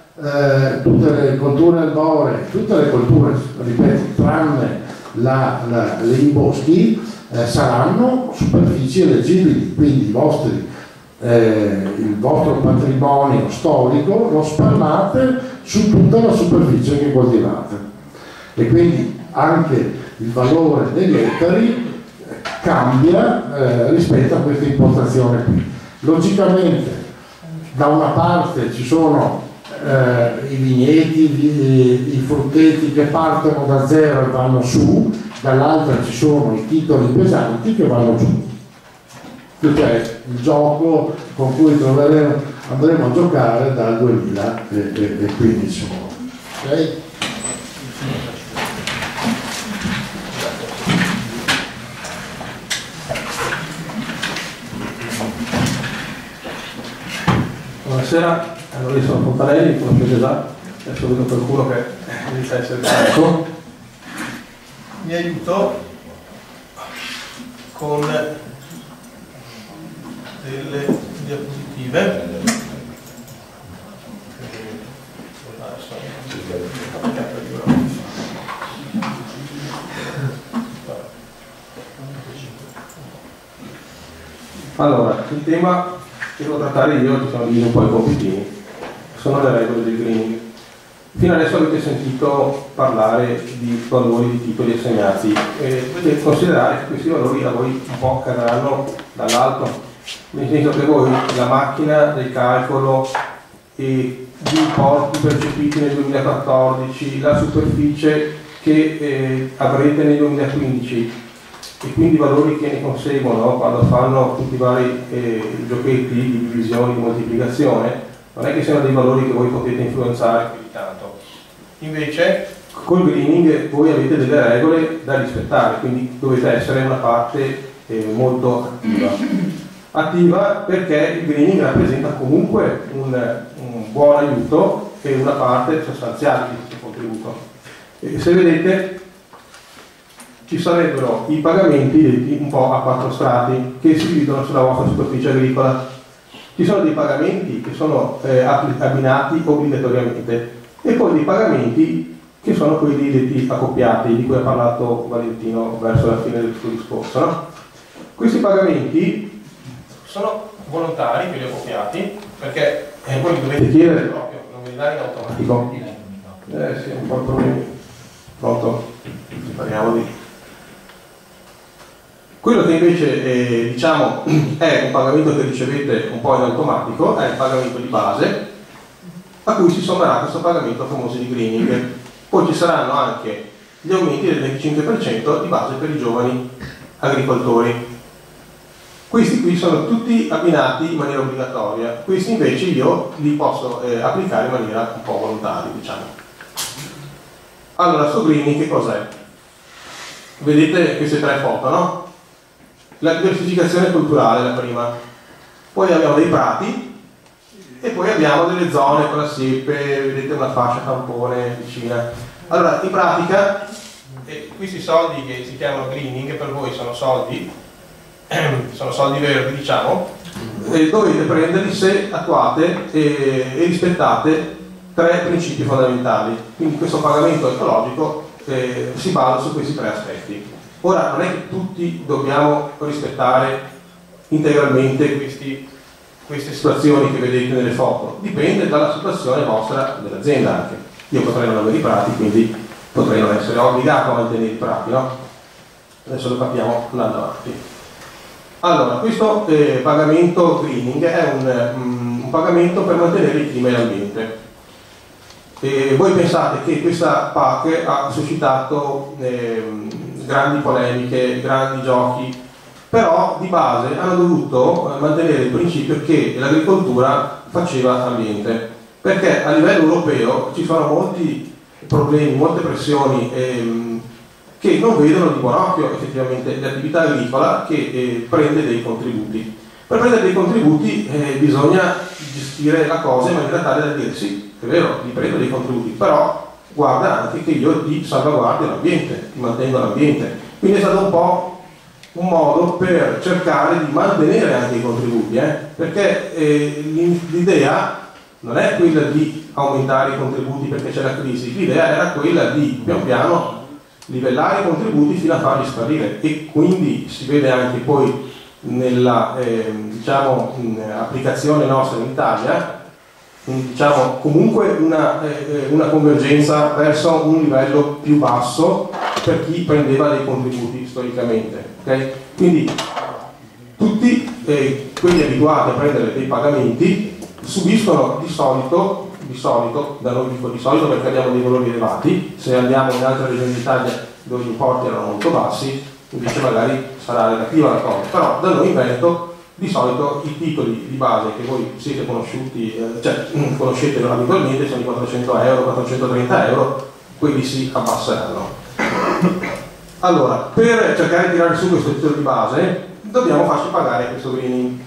tutte le colture arboree, tutte le colture, ripeto, tranne i boschi, saranno superfici eleggibili, quindi il vostro patrimonio storico lo spalmate su tutta la superficie che coltivate, e quindi anche il valore degli ettari cambia rispetto a questa impostazione qui. Logicamente da una parte ci sono i vigneti, i frutteti che partono da zero e vanno su, dall'altra ci sono i titoli pesanti che vanno giù. Questo è il gioco con cui andremo a giocare dal 2015. Okay? Buonasera, allora io sono Fontanelli, conoscete già, adesso vedo qualcuno che inizia a essere carico. Mi aiuto con delle diapositive. Allora, il tema che devo trattare io, ci sono diviso un po' i compitini, sono le regole del greening. Fino adesso avete sentito parlare di valori di titoli assegnati e dovete considerare che questi valori a voi un po' cadranno dall'alto, nel senso che voi la macchina del calcolo e gli importi percepiti nel 2014, la superficie che avrete nel 2015 e quindi i valori che ne conseguono quando fanno tutti i vari giochetti di divisione, di moltiplicazione, non è che siano dei valori che voi potete influenzare più di tanto. Invece col greening voi avete delle regole da rispettare, quindi dovete essere una parte molto attiva perché il greening rappresenta comunque un buon aiuto e una parte sostanziale di questo contributo. E se vedete ci sarebbero i pagamenti detti un po' a 4 strati che si dividono sulla vostra superficie agricola. Ci sono dei pagamenti che sono abbinati obbligatoriamente e poi dei pagamenti che sono quelli detti accoppiati, di cui ha parlato Valentino verso la fine del suo discorso. No? Questi pagamenti sono volontari, quelli accoppiati, perché voi dovete chiedere proprio, non ve li dare in automatico. Sì, un po' il problema. Pronto? Parliamo di... Quello che invece diciamo è un pagamento che ricevete un po' in automatico, è il pagamento di base, a cui si sommerà questo pagamento famoso di greening. Poi ci saranno anche gli aumenti del 25% di base per i giovani agricoltori. Questi qui sono tutti abbinati in maniera obbligatoria, questi invece io li posso applicare in maniera un po' volontaria, diciamo. Allora, sto greening che cos'è? Vedete queste tre foto, no? La diversificazione culturale, la prima. Poi abbiamo dei prati e poi abbiamo delle zone con la siepe, vedete una fascia tampone vicina. Allora, in pratica, questi soldi che si chiamano greening, per voi sono soldi verdi, diciamo, e dovete prenderli se attuate e rispettate tre principi fondamentali. Quindi questo pagamento ecologico si basa su questi tre aspetti. Ora, non è che tutti dobbiamo rispettare integralmente queste situazioni che vedete nelle foto, dipende dalla situazione vostra dell'azienda anche. Io potrei non avere i prati, quindi potrei non essere obbligato a mantenere i prati, no? Adesso lo capiamo andando avanti. Allora, questo pagamento greening è un pagamento per mantenere il clima e l'ambiente. Voi pensate che questa PAC ha suscitato grandi polemiche, grandi giochi, però di base hanno dovuto mantenere il principio che l'agricoltura faceva ambiente, perché a livello europeo ci sono molti problemi, molte pressioni che non vedono di buon occhio effettivamente l'attività agricola che prende dei contributi. Per prendere dei contributi bisogna gestire la cosa in maniera tale da dire sì, è vero, ti prendo dei contributi, però guarda anche che io ti salvaguardio l'ambiente, ti mantengo l'ambiente. Quindi è stato un po' un modo per cercare di mantenere anche i contributi, perché l'idea non è quella di aumentare i contributi perché c'è la crisi, l'idea era quella di pian piano livellare i contributi fino a farli sparire, e quindi si vede anche poi nella diciamo, applicazione nostra in Italia, diciamo, comunque una convergenza verso un livello più basso per chi prendeva dei contributi storicamente, okay? Quindi tutti quelli abituati a prendere dei pagamenti subiscono di solito, da noi dico di solito perché abbiamo dei valori elevati, se andiamo in altre regioni d'Italia dove gli importi erano molto bassi invece magari sarà relativa la cosa, però da noi in Veneto di solito i titoli di base che voi siete conosciuti, conoscete abitualmente sono i 400 euro, 430 euro, quelli si abbasseranno. Allora, per cercare di tirare su questo titolo di base dobbiamo farci pagare questo greening.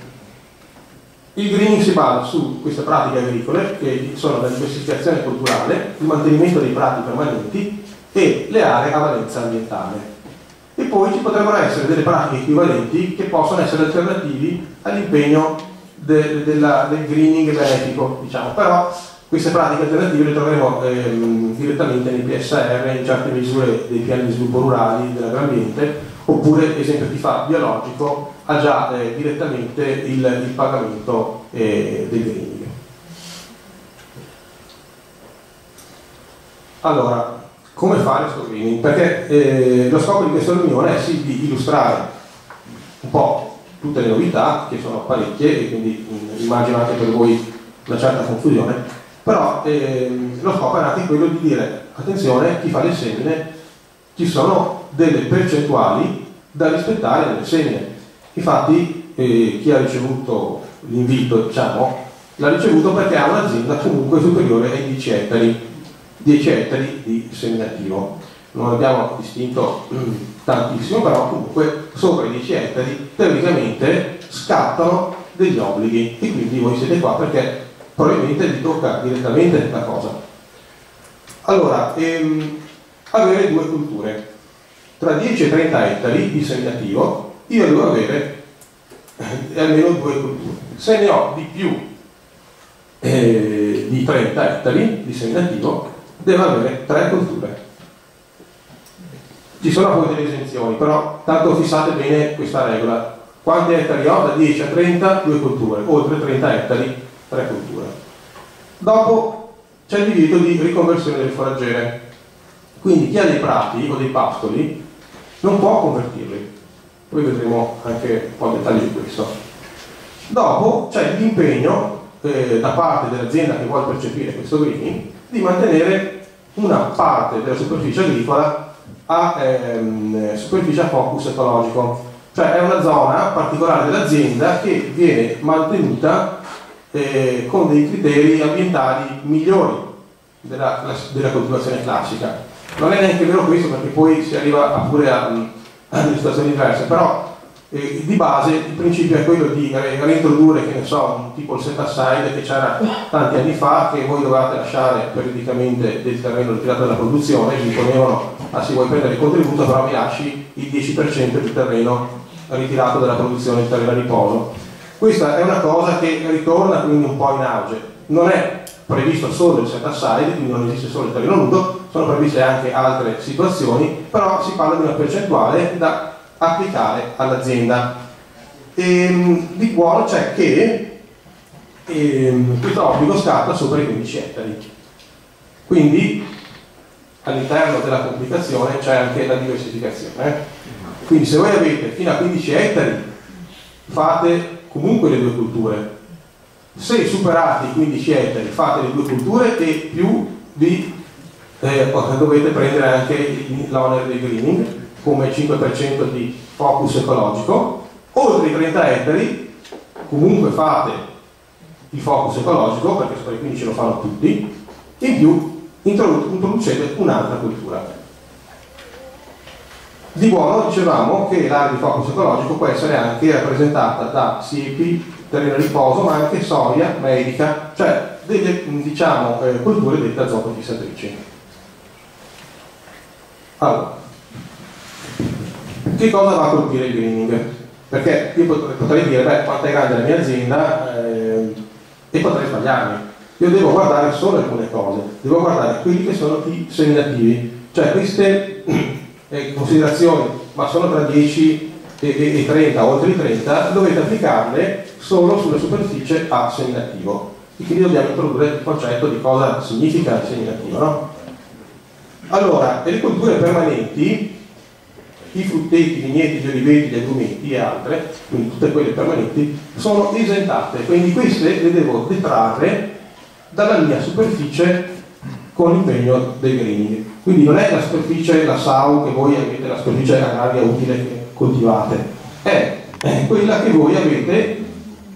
Il greening si basa su queste pratiche agricole che sono la diversificazione culturale, il mantenimento dei prati permanenti e le aree a valenza ambientale. E poi ci potrebbero essere delle pratiche equivalenti che possono essere alternativi all'impegno del greening benefico, diciamo. Però queste pratiche alternative le troveremo direttamente nei PSR, in certe misure dei piani di sviluppo rurali dell'ambiente, oppure, ad esempio, chi fa biologico ha già direttamente il pagamento del greening. Come fare questo greening? Perché lo scopo di questa riunione è sì di illustrare un po' tutte le novità, che sono parecchie, e quindi immagino anche per voi una certa confusione, però lo scopo è anche quello di dire, attenzione, chi fa le semine, ci sono delle percentuali da rispettare nelle semine. Infatti chi ha ricevuto l'invito, diciamo, l'ha ricevuto perché ha un'azienda comunque superiore ai 10 ettari di seminativo. Non abbiamo distinto tantissimo, però comunque sopra i 10 ettari teoricamente scattano degli obblighi, e quindi voi siete qua perché probabilmente vi tocca direttamente la cosa. Allora, avere due culture tra 10 e 30 ettari di seminativo, io devo avere almeno due culture. Se ne ho di più di 30 ettari di seminativo, devo avere 3 colture. Ci sono poi delle esenzioni, però tanto fissate bene questa regola. Quanti ettari ho? Da 10 a 30, 2 colture, oltre 30 ettari, 3 colture. Dopo c'è il divieto di riconversione delle foraggiere. Quindi chi ha dei prati o dei pascoli non può convertirli. Poi vedremo anche un po' di dettagli di questo. Dopo c'è l'impegno da parte dell'azienda che vuole percepire questo greening di mantenere una parte della superficie agricola a superficie a focus ecologico, cioè è una zona particolare dell'azienda che viene mantenuta con dei criteri ambientali migliori della coltivazione classica. Non è neanche vero questo, perché poi si arriva pure a delle situazioni diverse, però di base il principio è quello di reintrodurre, che ne so, tipo il set aside che c'era tanti anni fa, che voi dovevate lasciare periodicamente del terreno ritirato dalla produzione, vi imponevano, se vuoi prendere il contributo però mi lasci il 10% del terreno ritirato dalla produzione, il terreno a riposo. Questa è una cosa che ritorna quindi un po' in auge. Non è previsto solo il set aside, quindi non esiste solo il terreno nudo, sono previste anche altre situazioni, però si parla di una percentuale da applicare all'azienda. Di buono c'è che questo obbligo scatta sopra i 15 ettari. Quindi all'interno della complicazione c'è anche la diversificazione. Quindi se voi avete fino a 15 ettari fate comunque le due culture. Se superate i 15 ettari fate le due culture e più dovete prendere anche l'onere del greening come 5% di focus ecologico. Oltre i 30 ettari comunque fate il focus ecologico, perché sopra i 15 lo fanno tutti, in più introducete un'altra cultura. Di buono dicevamo che l'area di focus ecologico può essere anche rappresentata da siepi, terreno a riposo, ma anche soia, medica, cioè delle culture dette azoto fissatrici. Allora, che cosa va a colpire il greening? Perché io potrei dire, beh, quanto è grande la mia azienda e potrei sbagliarmi. Io devo guardare solo alcune cose, devo guardare quelli che sono i seminativi, cioè queste considerazioni, ma sono tra 10 e 30, oltre i 30, dovete applicarle solo sulla superficie a seminativo. E quindi dobbiamo introdurre il concetto di cosa significa il seminativo, no? Allora, le culture permanenti, i frutteti, i vigneti, gli oliveti, gli agrumeti e altre, quindi tutte quelle permanenti, sono esentate, quindi queste le devo detrarre dalla mia superficie con l'impegno del greening. Quindi non è la superficie, la SAU, che voi avete, la superficie agraria utile che coltivate, è quella che voi avete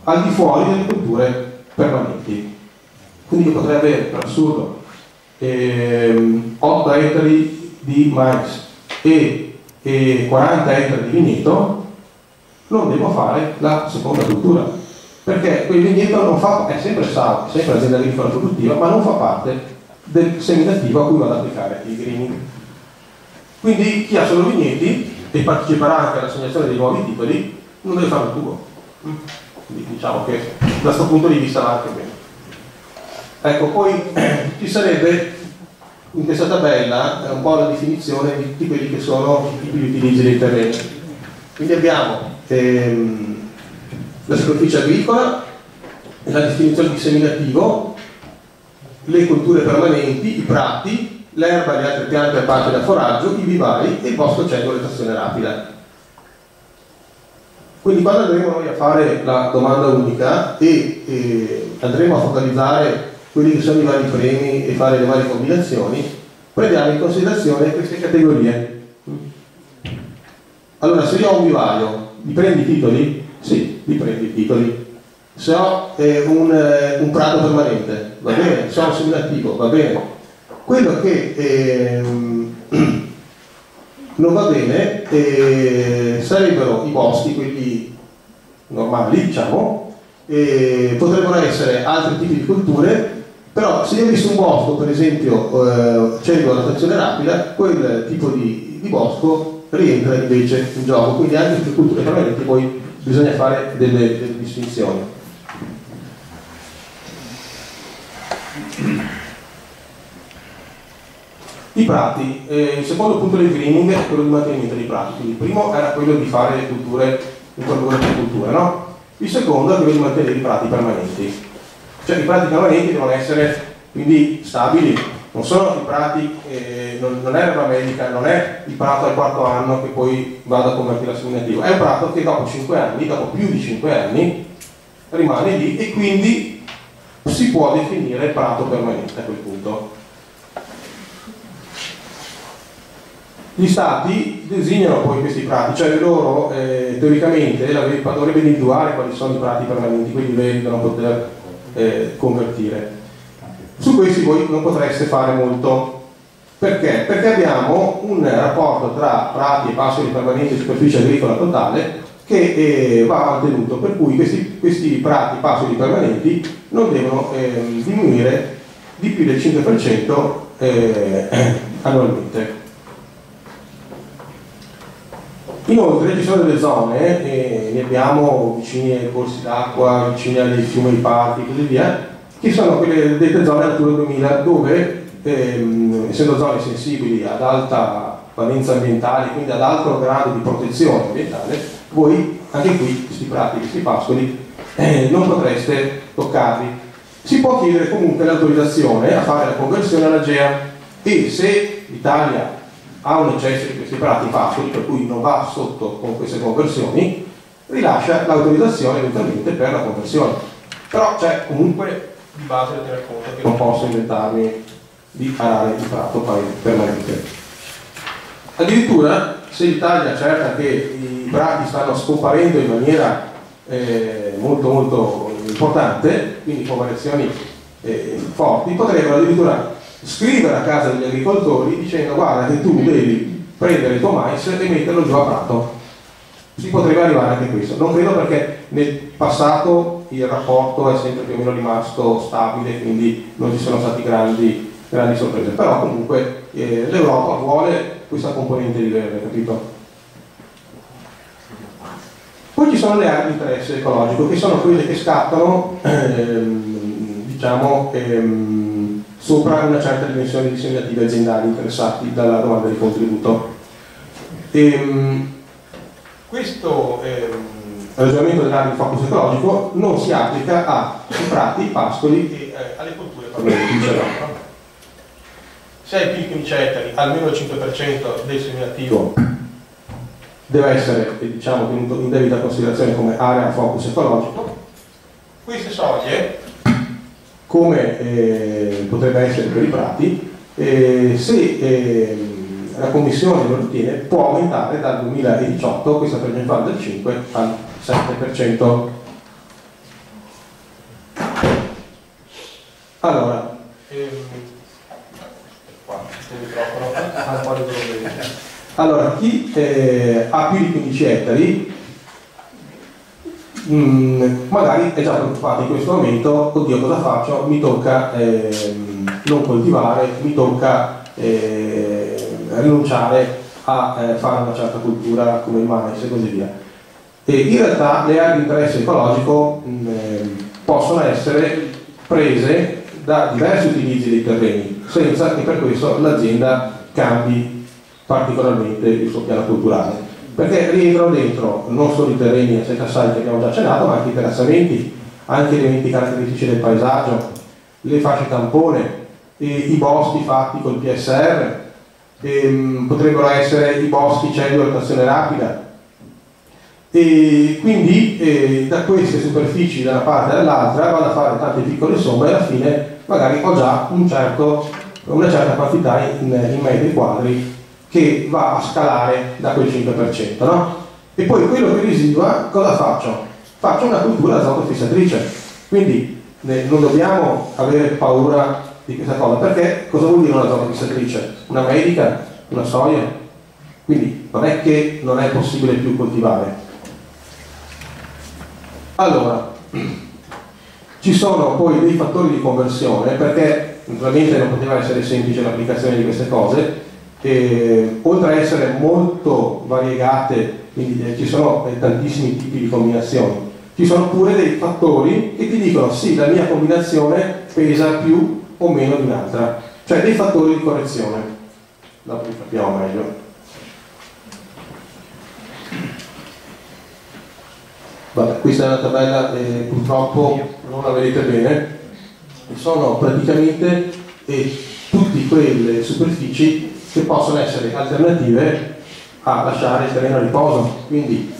al di fuori delle culture permanenti. Quindi io potrei avere, per assurdo, 8 ettari di mais e 40 ettari di vigneto, non devo fare la seconda cultura, perché quel vigneto non fa, è sempre SAU, è sempre azienda agricola produttiva, ma non fa parte del seminativo a cui vado ad applicare il greening. Quindi chi ha solo vigneti e parteciperà anche all'assegnazione dei nuovi titoli non deve fare un tubo. Quindi diciamo che da questo punto di vista va anche bene. Ecco, poi ci sarebbe in questa tabella un po' la definizione di quelli che sono i tipi di utilizzi dei terreni. Quindi abbiamo la superficie agricola, la definizione di seminativo, le colture permanenti, i prati, l'erba e le altre piante a parte da foraggio, i vivai e il bosco c'è con rotazione rapida. Quindi quando andremo noi a fare la domanda unica e andremo a focalizzare quelli che sono i vari premi e fare le varie combinazioni, prendiamo in considerazione queste categorie. Allora, se io ho un vivaio, mi prendi i titoli? Sì, mi prendi i titoli. Se ho un prato permanente, va bene. Se ho un seminativo, va bene. Quello che non va bene sarebbero i boschi, quelli normali, diciamo, potrebbero essere altri tipi di culture, però se io ho visto un bosco, per esempio, scelgo la rotazione rapida, quel tipo di bosco rientra invece in gioco, quindi anche sulle culture permanenti poi bisogna fare delle distinzioni. I prati, il secondo punto del greening è quello di mantenimento dei prati, quindi il primo era quello di fare le culture, introdurre le culture, no? Il secondo è quello di mantenere i prati permanenti, cioè i prati permanenti devono essere quindi stabili, non sono i prati, non è l'erba medica, non è il prato al quarto anno che poi vado a convertire a seminativo, è un prato che dopo 5 anni, dopo più di 5 anni rimane lì e quindi si può definire prato permanente a quel punto. Gli stati designano poi questi prati, cioè loro teoricamente dovrebbe individuare quali sono i prati permanenti, quelli veri da non poter convertire. Su questi voi non potreste fare molto. Perché? Perché abbiamo un rapporto tra prati e pascoli permanenti e superficie agricola totale che va mantenuto, per cui questi prati e pascoli permanenti non devono diminuire di più del 5% annualmente. Inoltre ci sono delle zone, ne abbiamo vicini ai corsi d'acqua, vicini ai fiumi, ai parchi e così via, che sono quelle dette zone Natura 2000 dove, essendo zone sensibili ad alta valenza ambientale, quindi ad alto grado di protezione ambientale, voi anche qui questi prati, questi pascoli non potreste toccarli. Si può chiedere comunque l'autorizzazione a fare la conversione all'AGEA e se l'Italia ha un eccesso di questi prati pascoli per cui non va sotto con queste conversioni, rilascia l'autorizzazione eventualmente per la conversione. Però c'è comunque di base da tenere conto che non posso inventarmi di arare il prato permanente. Addirittura se l'Italia cerca che i prati stanno scomparendo in maniera molto molto importante, quindi con variazioni forti, potrebbero addirittura scrivere a casa degli agricoltori dicendo guarda che tu devi prendere il tuo mais e metterlo giù a prato. Si potrebbe arrivare anche a questo. Non credo, perché nel passato il rapporto è sempre più o meno rimasto stabile, quindi non ci sono stati grandi sorprese, però comunque l'Europa vuole questa componente di verde, capito? Poi ci sono le aree di interesse ecologico, che sono quelle che scattano diciamo sopra una certa dimensione di segnalativi aziendali interessati dalla domanda di contributo. Questo ragionamento dell'area di focus ecologico non si applica ai prati, pascoli e alle colture permanenti. Se hai più di 15 ettari, almeno il 5% del seminativo deve essere, diciamo, tenuto in debita considerazione come area a focus ecologico. Queste soglie, come potrebbe essere per i prati, se la Commissione lo ritiene, può aumentare dal 2018 questa percentuale dal 5 al 7%. Allora, allora chi ha più di 15 ettari magari è già preoccupato in questo momento, oddio cosa faccio, mi tocca non coltivare, mi tocca rinunciare a fare una certa cultura come il mais e così via. E in realtà le aree di interesse ecologico possono essere prese da diversi utilizzi dei terreni senza che per questo l'azienda cambi particolarmente il suo piano culturale, perché rientrano dentro non solo i terreni a secca che abbiamo già accennato, ma anche i terrazzamenti, anche elementi caratteristici del paesaggio, le fasce tampone, i boschi fatti col PSR, potrebbero essere i boschi cedro a rotazione rapida, e quindi da queste superfici da una parte all'altra vado a fare tante piccole somme e alla fine magari ho già una certa quantità in metri quadri che va a scalare da quel 5%, no? E poi quello che residua cosa faccio? Faccio una cultura azoto fissatrice, quindi non dobbiamo avere paura di questa cosa, perché cosa vuol dire una azoto fissatrice? Una medica, una soia, quindi non è che non è possibile più coltivare. Allora, ci sono poi dei fattori di conversione, perché naturalmente non poteva essere semplice l'applicazione di queste cose, oltre a essere molto variegate, quindi ci sono tantissimi tipi di combinazioni, ci sono pure dei fattori che ti dicono sì, la mia combinazione pesa più o meno di un'altra, cioè dei fattori di correzione. Dopo li capiamo meglio. Vabbè, questa è una tabella, purtroppo non la vedete bene, sono praticamente tutte quelle superfici che possono essere alternative a lasciare il terreno a riposo, quindi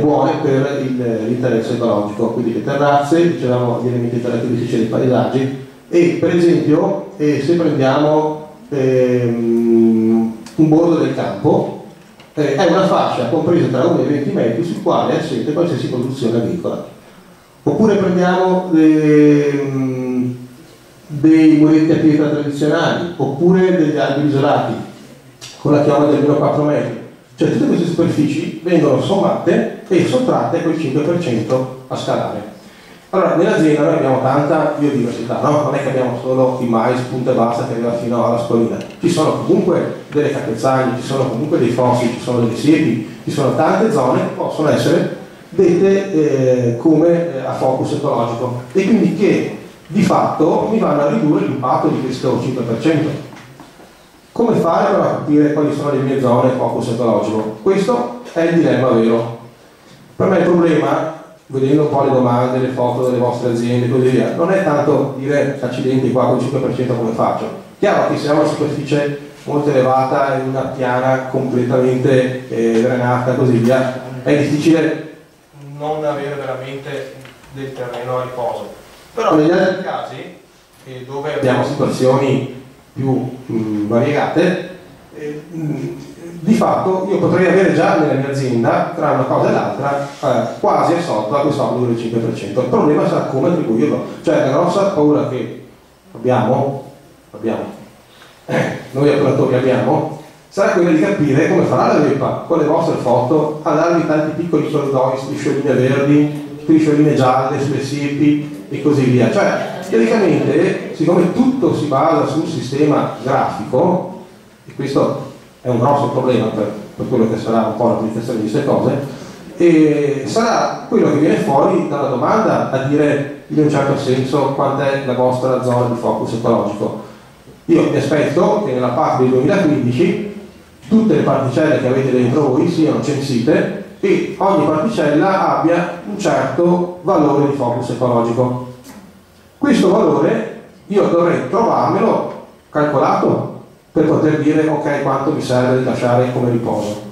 buone per l'interesse ecologico, quindi le terrazze, dicevamo gli elementi caratteristici dei paesaggi, e per esempio se prendiamo un bordo del campo, è una fascia compresa tra 1 e 20 metri sul quale è assente qualsiasi produzione agricola. Oppure prendiamo dei muretti a pietra tradizionali, oppure degli alberi isolati con la chioma di almeno 4 metri. Cioè tutte queste superfici vengono sommate e sottratte quel 5% a scalare. Allora, nell'azienda noi abbiamo tanta biodiversità, no? Non è che abbiamo solo il mais, punto e basta, che arriva fino alla scolina. Ci sono comunque delle capezzaglie, ci sono comunque dei fossi, ci sono delle siepi, ci sono tante zone che possono essere dette come a focus ecologico e quindi che di fatto mi vanno a ridurre l'impatto di questo 5%. Come fare per capire quali sono le mie zone focus ecologico? Questo è il dilemma vero. Per me il problema, vedendo un po' le domande, le foto delle vostre aziende e così via, non è tanto dire accidenti qua con il 5% come faccio. Chiaro che se ho una superficie molto elevata in una piana completamente drenata e così via, è difficile non avere veramente del terreno a riposo. Però negli altri casi, dove abbiamo situazioni più variegate, di fatto io potrei avere già nella mia azienda, tra una cosa e l'altra, quasi assolto a questo obbligo del 5%. Il problema sarà come attribuirlo. Cioè la grossa paura che noi operatori abbiamo, sarà quella di capire come farà la VEPA con le vostre foto a darvi tanti piccoli corridoi, striscioline verdi, striscioline gialle sulle siepi e così via. Cioè, teoricamente, siccome tutto si basa sul sistema grafico, e questo è un grosso problema per quello che sarà un po' l'applicazione di queste cose, e sarà quello che viene fuori dalla domanda a dire in un certo senso quant'è la vostra zona di focus ecologico. Io mi aspetto che nella PAC del 2015 tutte le particelle che avete dentro voi siano censite e ogni particella abbia un certo valore di focus ecologico. Questo valore io dovrei trovarmelo calcolato per poter dire ok, quanto mi serve di lasciare come riposo.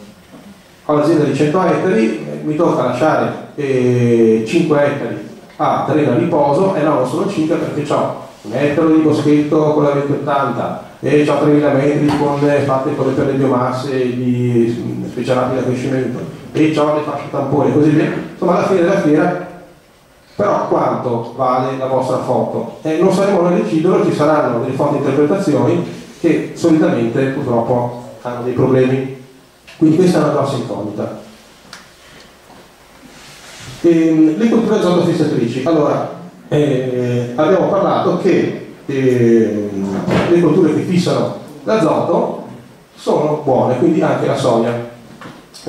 Ho l'azienda di 100 ettari, mi tocca lasciare 5 ettari a terreno a riposo, e no, non sono 5 perché ho un ettaro di boschetto con la 2080 e ho 3000 metri fatte per le biomasse specialati da crescimento e ho le fasce tampone e così via. Insomma, alla fine della fiera, però quanto vale la vostra foto? Non saremo noi a deciderlo, ci saranno delle fonti di interpretazioni che solitamente purtroppo hanno dei problemi, quindi questa è una grossa incognita. Le culture azotofissatrici, allora abbiamo parlato che le colture che fissano l'azoto sono buone, quindi anche la soia.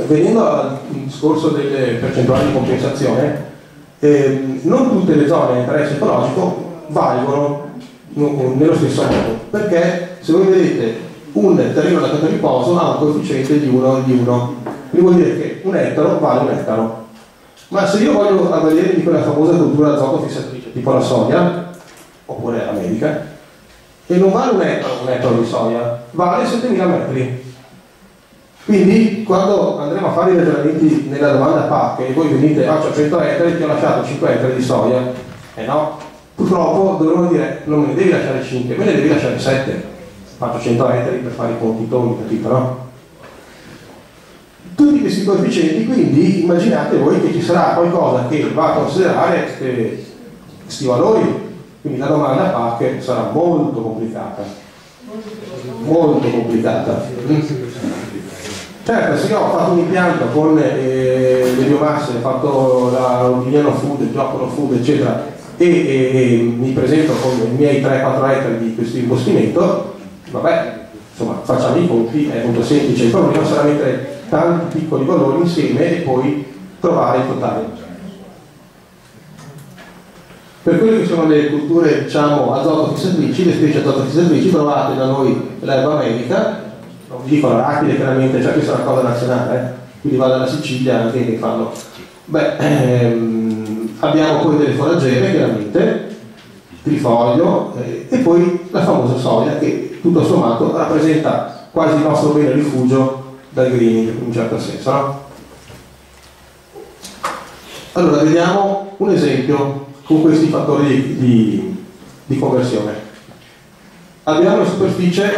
Venendo al discorso delle percentuali di compensazione, non tutte le zone a interesse ecologico valgono nello stesso modo, perché se voi vedete un terreno da canto riposo ha un coefficiente di 1 di 1, quindi vuol dire che un ettaro vale un ettaro. Ma se io voglio avvalere di quella famosa cultura azoto fissatrice tipo la soia oppure l'America, e non vale un ettaro di soia, vale 7000 metri. Quindi quando andremo a fare i ragionamenti nella domanda PAC e voi venite c'ho 100 ettari, ti ho lasciato 5 ettari di soia, no, purtroppo dovremmo dire non me ne devi lasciare 5, me ne devi lasciare 7, faccio 100 ettari per fare i conti tondi, capito, no? Tutti questi coefficienti, quindi immaginate voi che ci sarà qualcosa che va a considerare questi valori, quindi la domanda PAC sarà molto complicata. Certo, se io ho fatto un impianto con le biomasse, ho fatto l'Ordigliano Food, il Giappone Food, eccetera, e mi presento con i miei 3-4 ettari di questo imbostimento, vabbè, insomma, facciamo i conti, è molto semplice. Il problema sarà mettere tanti piccoli valori insieme e poi trovare il totale. Per quelle che sono le culture, diciamo, azotofissatrici, le specie azotofissatrici, trovate da noi l'erba america, non vi dico l'arachide chiaramente, cioè questa è una cosa nazionale, quindi va dalla Sicilia anche che fanno. Abbiamo poi delle foraggere chiaramente, trifoglio, e poi la famosa soia che tutto sommato rappresenta quasi il nostro bene rifugio dal greening in un certo senso, no? Allora vediamo un esempio con questi fattori di conversione. Abbiamo una superficie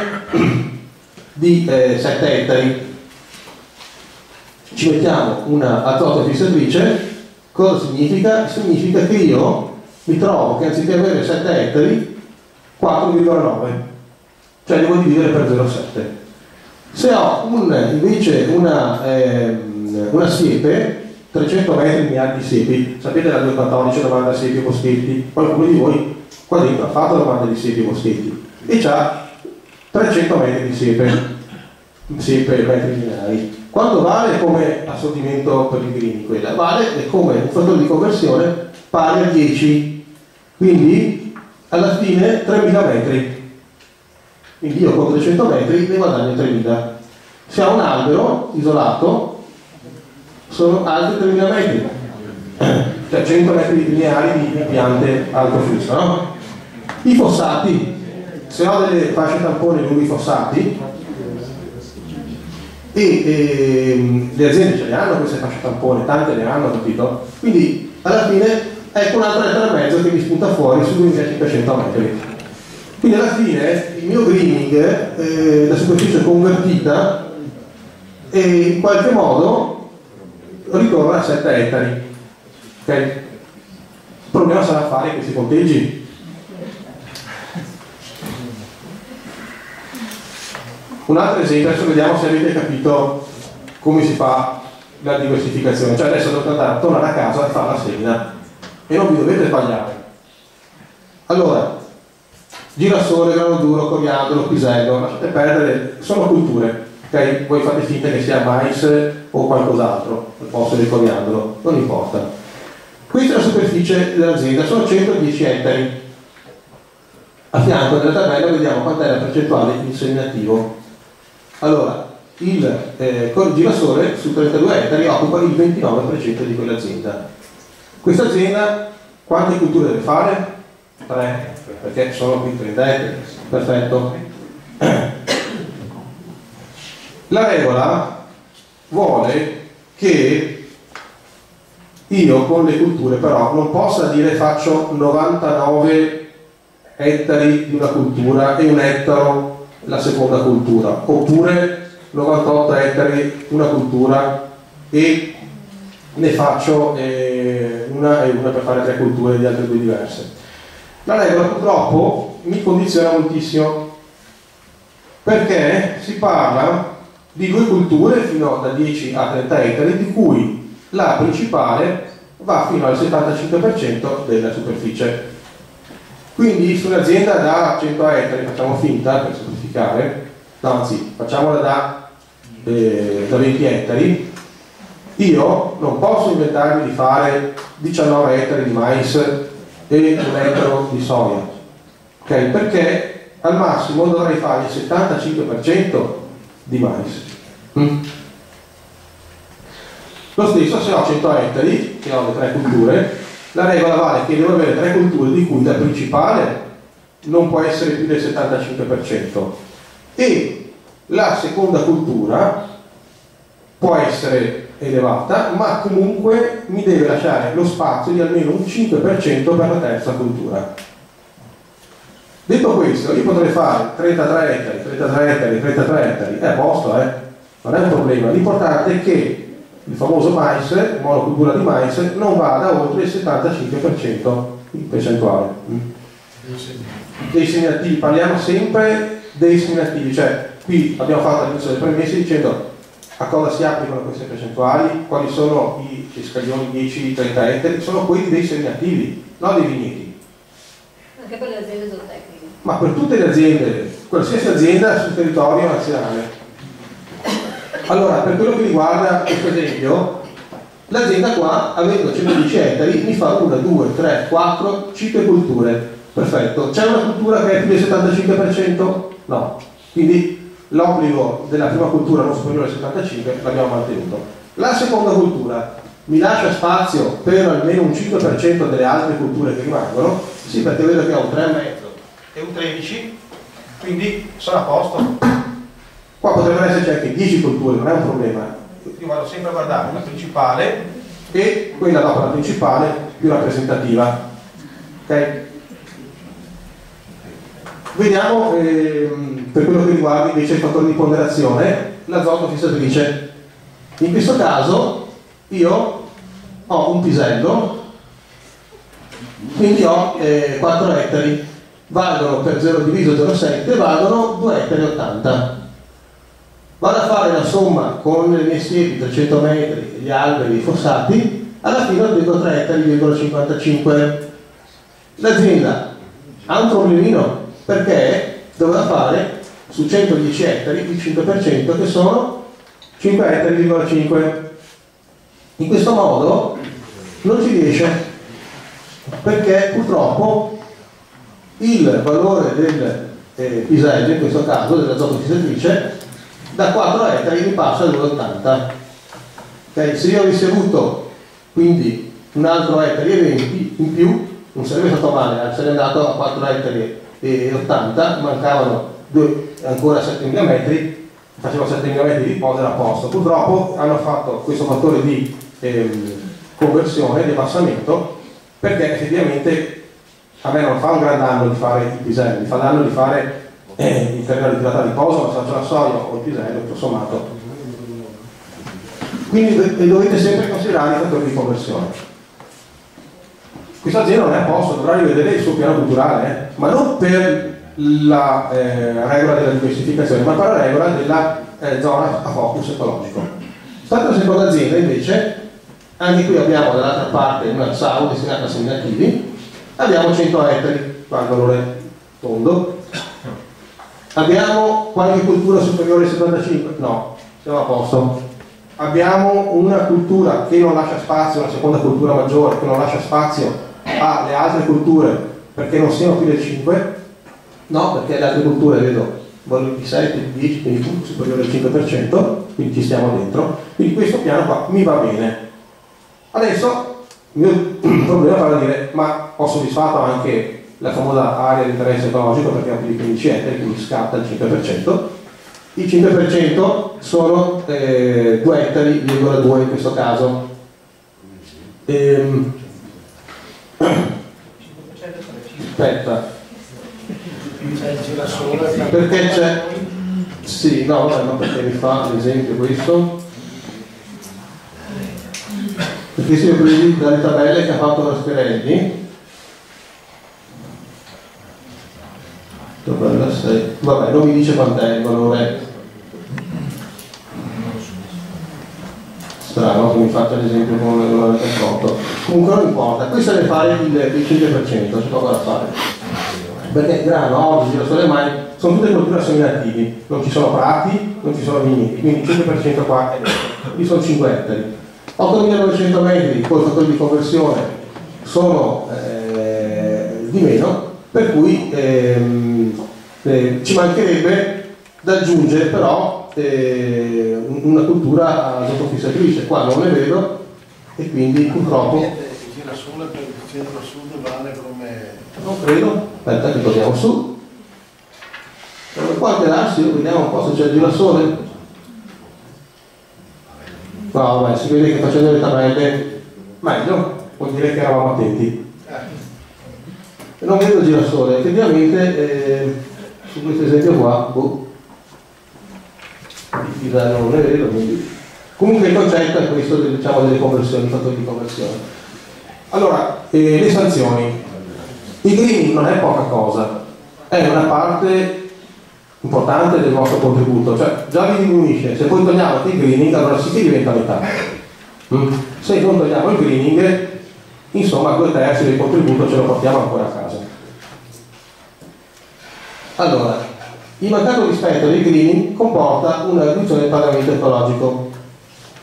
di 7 ettari. Ci mettiamo una azoto fissatrice. Cosa significa? Significa che io mi trovo che anziché avere 7 ettari, 4,9, cioè devo dividere per 0,7. Se ho invece una siepe, 300 metri lineari di siepi, sapete la 214 domanda siepi e boschetti, qualcuno di voi qua dentro ha fatto domande di siepi e boschetti e c'ha 300 metri di siepe metri lineari. Quanto vale come assorbimento per i green? Quella vale come un fattore di conversione pari a 10, quindi alla fine 3000 metri. Quindi io con 300 metri ne guadagno 3000. Se ho un albero isolato sono altri 3000 metri, cioè 100 metri lineari di piante alto flusso, no? I fossati, se ho delle fasce tampone lunghi fossati, e le aziende ce le hanno queste fasce tampone, tante le hanno, capito? Quindi alla fine ecco un'altra lettera e mezzo che mi spunta fuori su 2500 metri. Quindi alla fine il mio greening, la superficie convertita, in qualche modo ritorna a 7 ettari. Okay? Il problema sarà fare questi conteggi. Un altro esempio, adesso vediamo se avete capito come si fa la diversificazione. Cioè adesso dovete tornare a casa e fare la semina e non vi dovete sbagliare. Allora, girasole, grano duro, coriandolo, pisello, lasciate perdere, sono culture, ok? Voi fate finta che sia mais o qualcos'altro al posto del coriandolo, non importa. Questa è la superficie dell'azienda, sono 110 ettari. A fianco della tabella vediamo quant'è la percentuale di inseminativo. Allora, il girasole su 32 ettari occupa il 29% di quell'azienda. Questa azienda quante culture deve fare? 3, perché sono qui 30 ettari. Perfetto. La regola vuole che io con le culture però non possa dire faccio 99 ettari di una cultura e 1 ettaro la seconda cultura, oppure 98 ettari una cultura e ne faccio una e una per fare 3 culture di altre 2 diverse. La regola purtroppo mi condiziona moltissimo, perché si parla di 2 culture fino da 10 a 30 ettari, di cui la principale va fino al 75% della superficie. Quindi su un'azienda da 100 ettari, facciamo finta per semplificare, no, anzi facciamola da 20 ettari, io non posso inventarmi di fare 19 ettari di mais e 1 ettaro di soia, okay? Perché al massimo dovrei fare il 75% di mais. Lo stesso se ho 100 ettari, che ho le 3 culture, la regola vale che devo avere 3 culture di cui la principale non può essere più del 75% e la seconda cultura può essere elevata, ma comunque mi deve lasciare lo spazio di almeno un 5% per la terza cultura. Detto questo, io potrei fare 33 ettari, 33 ettari, 33 ettari, è a posto, non è un problema. L'importante è che il famoso mais, monocultura di mais, non vada oltre il 75% in percentuale. Dei seminativi, parliamo sempre dei seminativi, cioè qui abbiamo fatto all'inizio delle premesse dicendo a cosa si applicano queste percentuali, quali sono i scaglioni 10-30 ettari, sono quelli dei seminativi, non dei vigneti. Anche per le aziende zootecniche. Ma per tutte le aziende, qualsiasi azienda sul territorio nazionale. Allora, per quello che riguarda questo esempio, l'azienda qua, avendo 110 ettari, mi fa 1, 2, 3, 4, 5 culture. Perfetto. C'è una cultura che è più del 75%? No. Quindi l'obbligo della prima cultura non superiore al 75% l'abbiamo mantenuto. La seconda cultura mi lascia spazio per almeno un 5% delle altre culture che rimangono? Sì, perché vedo che ho un 3,5 e un 13, quindi sono a posto. Qua potrebbero esserci anche 10 culture, non è un problema. Io vado sempre a guardare la principale e quella dopo la principale più rappresentativa. Ok? Vediamo per quello che riguarda invece il fattore di ponderazione, l'azoto fissatrice. In questo caso io ho un pisello, quindi ho 4 ettari, valgono per 0 diviso 0,7, valgono 2,80 ettari. Vado a fare la somma con le mie siepi, 300 metri, gli alberi, i fossati, alla fine ottengo 3,55 ettari. L'azienda ha un problemino perché dovrà fare su 110 ettari il 5% che sono 5,5 ettari. In questo modo non ci riesce perché purtroppo il valore del pisello, in questo caso dell'azoto fissatrice, da 4 ettari mi passa a 2,80. Okay? Se io avessi avuto quindi un altro ettari e 20 in più, non sarebbe stato male, sarei andato a 4 ettari e 80, mancavano ancora 7.000 metri, facevo 7.000 metri di posa, era a posto. Purtroppo hanno fatto questo fattore di conversione, di abbassamento, perché effettivamente a me non fa un gran danno di fare il pisello, mi fa danno di fare il terreno di tirata di posa, la faccio la soia o il pisello, tutto sommato. Quindi dovete sempre considerare i fattori di conversione. Questa azienda non è a posto, dovrà rivedere il suo piano culturale, ma non per la regola della diversificazione, ma per la regola della zona a focus ecologico. Stata la seconda azienda invece, anche qui abbiamo dall'altra parte una SAU destinata a seminativi, abbiamo 100 ettari, qua il valore tondo. Abbiamo qualche cultura superiore ai 75? No, siamo a posto. Abbiamo una cultura che non lascia spazio, una seconda cultura maggiore che non lascia spazio alle altre culture perché non siano più del 5? No, perché le altre culture vedo valori di 7, di 10, quindi tutto superiore al 5%, quindi ci stiamo dentro. Quindi questo piano qua mi va bene. Adesso il mio problema sarà dire, ma ho soddisfatto anche la famosa area di interesse ecologico perché ho più di 15 ettari, quindi scatta il 5%. Il 5% sono 2 ettari, 2 in questo caso. Aspetta. Perché c'è... Sì, no, vabbè, ma perché mi fa ad esempio questo? Perché si è preso dalle tabelle che ha fatto la Scherelli. Vabbè, non mi dice quant'è il valore. Strano che mi faccia l'esempio con il confronto. Comunque non importa, questo deve fare il 5%, c'è poco da fare. Perché grano, orzo, girasole e mai sono tutte colture seminativi, non ci sono prati, non ci sono vigneti, quindi il 5% qua è dentro. Qui sono 5 ettari. 8.900 metri col fattore di conversione sono di meno, per cui ci mancherebbe da aggiungere però una cultura azotofissatrice, qua non ne vedo e quindi purtroppo Il girasole per il centro-sud vale come... non credo, aspetta che torniamo su, qua alterarsi, vediamo un po' se c'è il girasole. No, vabbè, si vede che facendo le tabelle meglio, vuol dire che eravamo attenti. Non vedo il girasole, effettivamente su questo esempio qua, non ne vedo, quindi. Comunque il concetto è questo, diciamo, delle conversioni, fattori di conversione. Allora, le sanzioni. Il greening non è poca cosa, è una parte importante del vostro contributo, cioè già vi diminuisce, se poi togliamo anche il greening allora sì che diventa metà. Se non togliamo il greening, insomma 2/3 del contributo ce lo portiamo ancora a casa. Allora, il mancato rispetto del greening comporta una riduzione del pagamento ecologico.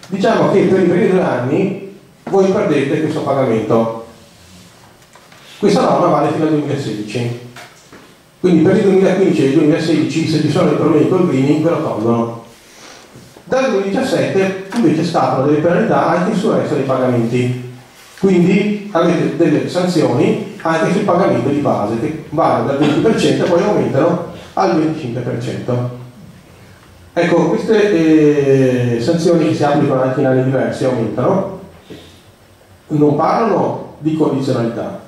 Diciamo che per i primi 2 anni voi perdete questo pagamento. Questa norma vale fino al 2016. Quindi per il 2015 e il 2016, se ci sono dei problemi col greening, ve lo tolgono. Dal 2017 invece scattano delle penalità anche sul resto dei pagamenti. Quindi avete delle sanzioni anche sul pagamento di base, che vanno dal 20% e poi aumentano al 25%. Ecco, queste sanzioni che si applicano anche in anni diversi aumentano, non parlano di condizionalità.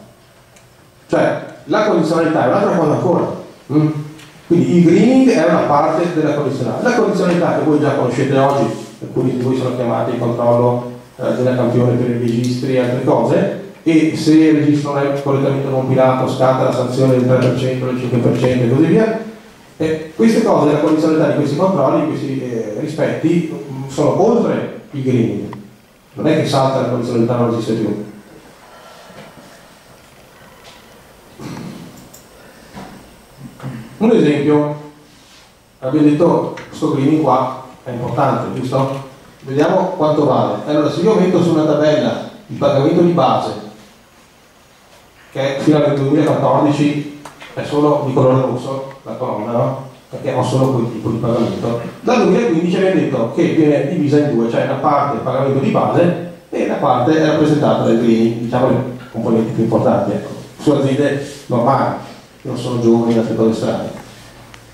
Cioè, la condizionalità è un'altra cosa ancora. Quindi il greening è una parte della condizionalità. La condizionalità che voi già conoscete oggi, alcuni di voi sono chiamati il controllo della campione per i registri e altre cose, e se il registro non è correttamente compilato scatta la sanzione del 3%, del 5% e così via. Queste cose, la condizionalità di questi controlli, di questi rispetti, sono oltre il greening. Non è che salta la condizionalità, non esiste più. Un esempio, abbiamo detto questo greening qua è importante, giusto? Vediamo quanto vale. Allora, se io metto su una tabella il pagamento di base, che fino al 2014 è solo di colore rosso, la colonna, no? Perché ho solo quel tipo di pagamento. Dal 2015 abbiamo detto che viene divisa in due, cioè una parte il pagamento di base e la parte è rappresentata dal greening, diciamo le componenti più importanti, ecco, su aziende normali, che non sono giovani e altre cose strane.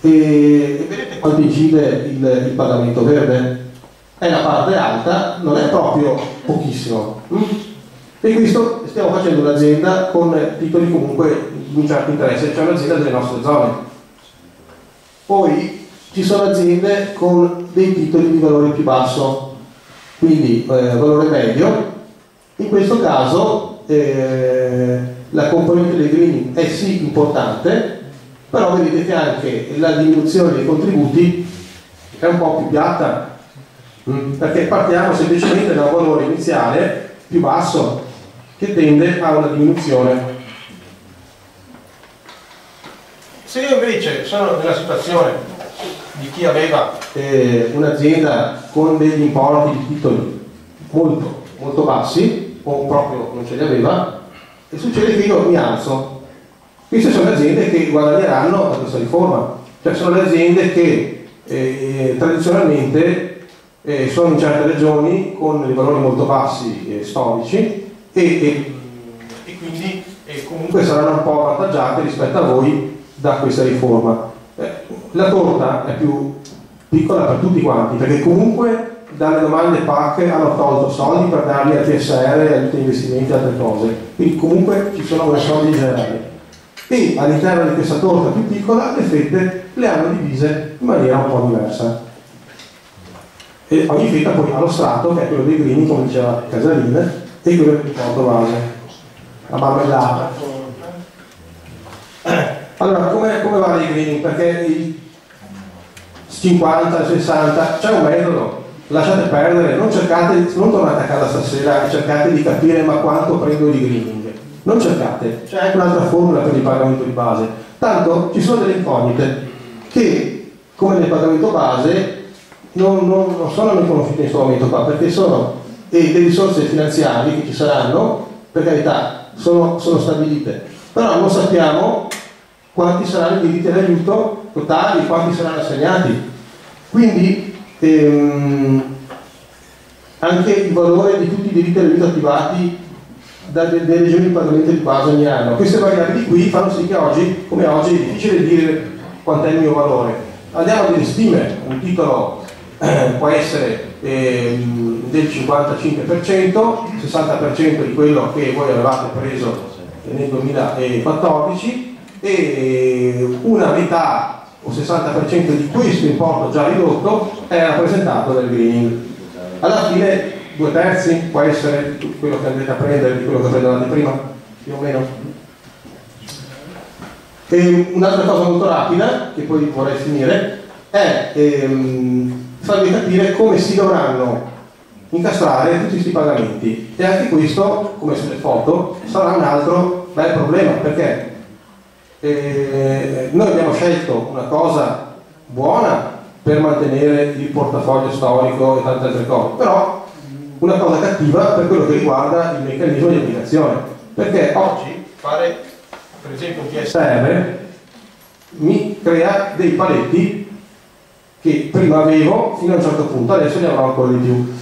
E vedete quanto incide il pagamento verde? È la parte alta, non è proprio pochissimo. E questo stiamo facendo un'azienda con titoli comunque di un certo interesse, cioè un'azienda delle nostre zone. Poi ci sono aziende con dei titoli di valore più basso, quindi valore medio. In questo caso la componente del greening è sì importante, però vedete che anche la diminuzione dei contributi è un po' più piatta, perché partiamo semplicemente da un valore iniziale più basso che tende a una diminuzione. Se io invece sono nella situazione di chi aveva un'azienda con degli importi di titoli molto, molto bassi o proprio non ce li aveva, e succede che io mi alzo. Queste sono le aziende che guadagneranno da questa riforma, cioè sono le aziende che tradizionalmente sono in certe regioni con dei valori molto bassi storici e quindi comunque saranno un po' avvantaggiate rispetto a voi da questa riforma. La torta è più piccola per tutti quanti, perché comunque dalle domande PAC hanno tolto soldi per darli al PSR, agli investimenti e altre cose, quindi comunque ci sono quei soldi generali. E all'interno di questa torta più piccola le fette le hanno divise in maniera un po' diversa. E ogni fetta poi ha lo strato, che è quello dei greening, come diceva Casalin, e quello del porto base, la marmellata. Allora, come vale il greening? Perché i 50, 60, c'è un metodo, lasciate perdere, non tornate a casa stasera e cercate di capire ma quanto prendo di greening. Non cercate, c'è anche un'altra formula per il pagamento di base. Tanto ci sono delle incognite che, come nel pagamento base, non sono riconosciute in questo momento qua, perché sono le risorse finanziarie che ci saranno, per carità, sono stabilite, però non sappiamo quanti saranno i diritti all'aiuto totali, quanti saranno assegnati. Quindi anche il valore di tutti i diritti all'aiuto attivati dalle regioni di pagamento di base ogni anno. Queste variabili qui fanno sì che oggi, come oggi, è difficile dire quanto è il mio valore. Andiamo a delle stime, un titolo può essere del 55%, 60% di quello che voi avevate preso nel 2014 e una metà o 60% di questo importo già ridotto è rappresentato dal greening. Alla fine 2/3 può essere quello che andrete a prendere di quello che prendevate prima, più o meno. E un'altra cosa molto rapida, che poi vorrei finire, è farvi capire come si dovranno incastrare tutti questi pagamenti. E anche questo, come sulle foto, sarà un altro bel problema, perché noi abbiamo scelto una cosa buona per mantenere il portafoglio storico e tante altre cose, però una cosa cattiva per quello che riguarda il meccanismo di applicazione, perché oggi fare per esempio un PSR mi crea dei paletti che prima avevo fino a un certo punto, adesso ne avrò ancora di più,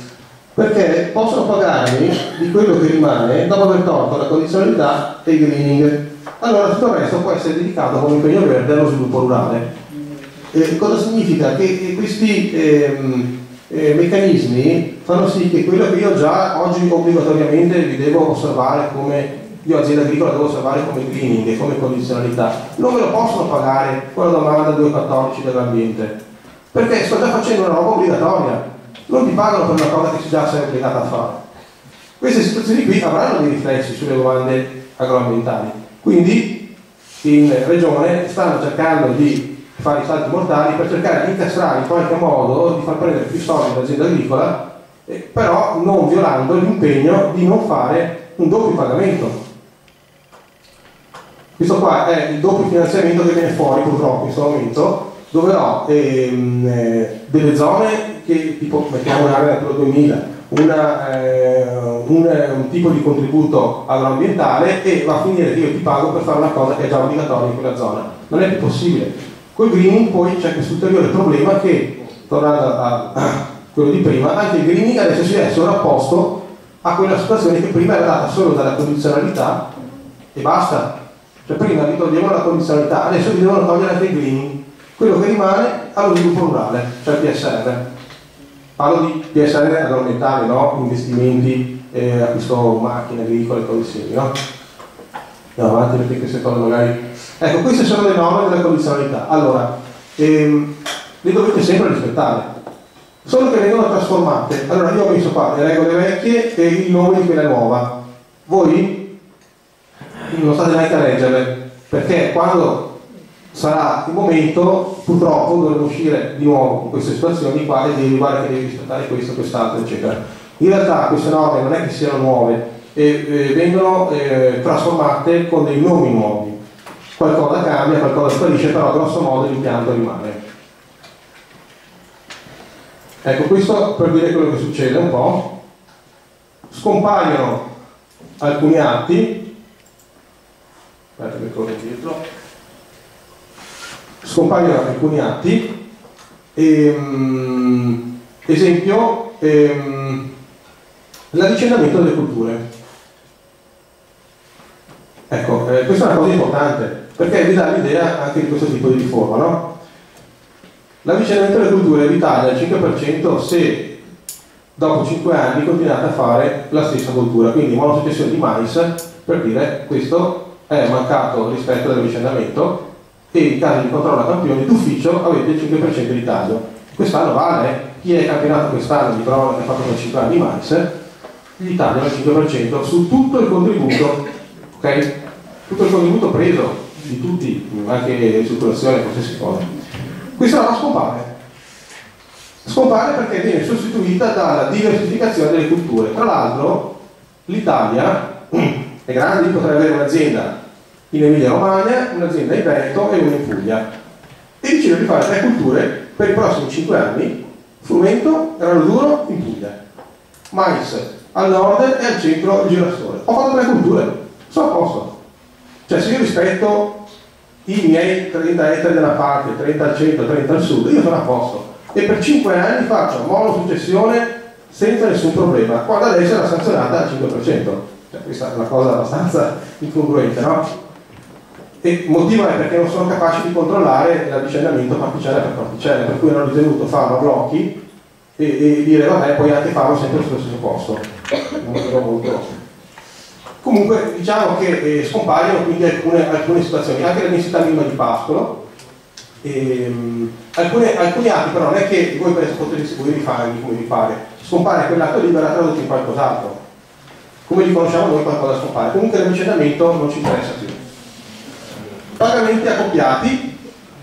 perché possono pagarmi di quello che rimane dopo aver tolto la condizionalità e il greening. Allora tutto il resto può essere dedicato come impegno verde allo sviluppo rurale. Cosa significa? Che questi meccanismi fanno sì che quello che io già oggi obbligatoriamente vi devo osservare come io azienda agricola devo osservare come greening e come condizionalità, non me lo possono pagare con la domanda 214 dell'ambiente, perché sto già facendo una roba obbligatoria, non ti pagano per una cosa che già sei obbligata a fare. Queste situazioni qui avranno dei riflessi sulle domande agroambientali, quindi in regione stanno cercando di fare i salti mortali per cercare di incastrare in qualche modo, di far prendere più soldi all'azienda agricola, però non violando l'impegno di non fare un doppio pagamento. Questo qua è il doppio finanziamento che viene fuori purtroppo in questo momento, dove ho delle zone che tipo mettiamo un'area Natura 2000, un tipo di contributo agroambientale, e va a finire che io ti pago per fare una cosa che è già obbligatoria in quella zona. Non è più possibile. Col greening poi c'è questo ulteriore problema che, tornando a quello di prima, anche il greening adesso si è sovrapposto a quella situazione che prima era data solo dalla condizionalità e basta. Cioè prima vi toglievano la condizionalità, adesso vi devono togliere anche il greening. Quello che rimane allo sviluppo rurale, cioè il PSR. Parlo di PSR agroambientale, no? Investimenti, acquisto macchine agricole e cose simili, no? Andiamo avanti perché queste cose magari... Ecco, queste sono le norme della condizionalità. Allora, le dovete sempre rispettare. Solo che vengono trasformate. Allora io ho messo qua le regole vecchie e il nome di quella nuova. Voi non state neanche a leggerle, perché quando sarà il momento, purtroppo dovremo uscire di nuovo in queste situazioni qua e devi guardare che devi rispettare questo, quest'altro, eccetera. In realtà queste norme non è che siano nuove, vengono trasformate con dei nomi nuovi. Qualcosa cambia, qualcosa sparisce, però grosso modo l'impianto rimane. Ecco, questo per dire quello che succede un po'. Scompaiono alcuni atti, aspetta che corro dietro. Scompaiono alcuni atti, esempio, l'avvicinamento delle culture. Ecco, questa è una cosa importante, perché vi dà l'idea anche di questo tipo di riforma, no? L'avvicinamento delle culture vi taglia il 5% se dopo 5 anni continuate a fare la stessa coltura, quindi monosuccessione di mais, per dire questo è mancato rispetto all'avvicinamento, e in caso di controllo a campioni d'ufficio avete il 5% di taglio. Quest'anno vale, chi è campionato quest'anno di prova che ha fatto per 5 anni di mais, gli tagliano il 5% su tutto il contributo, ok? Tutto il contributo preso di tutti, anche ristrutturazione, qualsiasi cosa. Questa roba scompare. Scompare perché viene sostituita dalla diversificazione delle culture. Tra l'altro l'Italia è grande, io potrei avere un'azienda in Emilia Romagna, un'azienda in Veneto e una in Puglia, e decido di fare 3 culture per i prossimi 5 anni: frumento, grano duro in Puglia, mais al nord e al centro il girasole. Ho fatto 3 culture, sono a posto. Cioè se io rispetto i miei 30 ettari da una parte, 30 al centro, 30 al sud, io sono a posto, e per 5 anni faccio monosuccessione senza nessun problema, quando adesso era sanzionata al 5%. Cioè, questa è una cosa abbastanza incongruente, no? E il motivo è perché non sono capaci di controllare l'avvicinamento particella per particella, per cui hanno ritenuto farlo a blocchi e dire vabbè, puoi anche farlo sempre sullo stesso posto. Non vedo molto. Comunque diciamo che scompaiono quindi alcune situazioni, anche la densità minima di pascolo, alcuni atti però non è che voi potete distribuire i fanghi come vi pare, scompare quell'atto lì verrà tradotto in qualcos'altro, come li conosciamo noi qualcosa scompare, comunque l'avvicinamento non ci interessa più. Pagamenti accoppiati,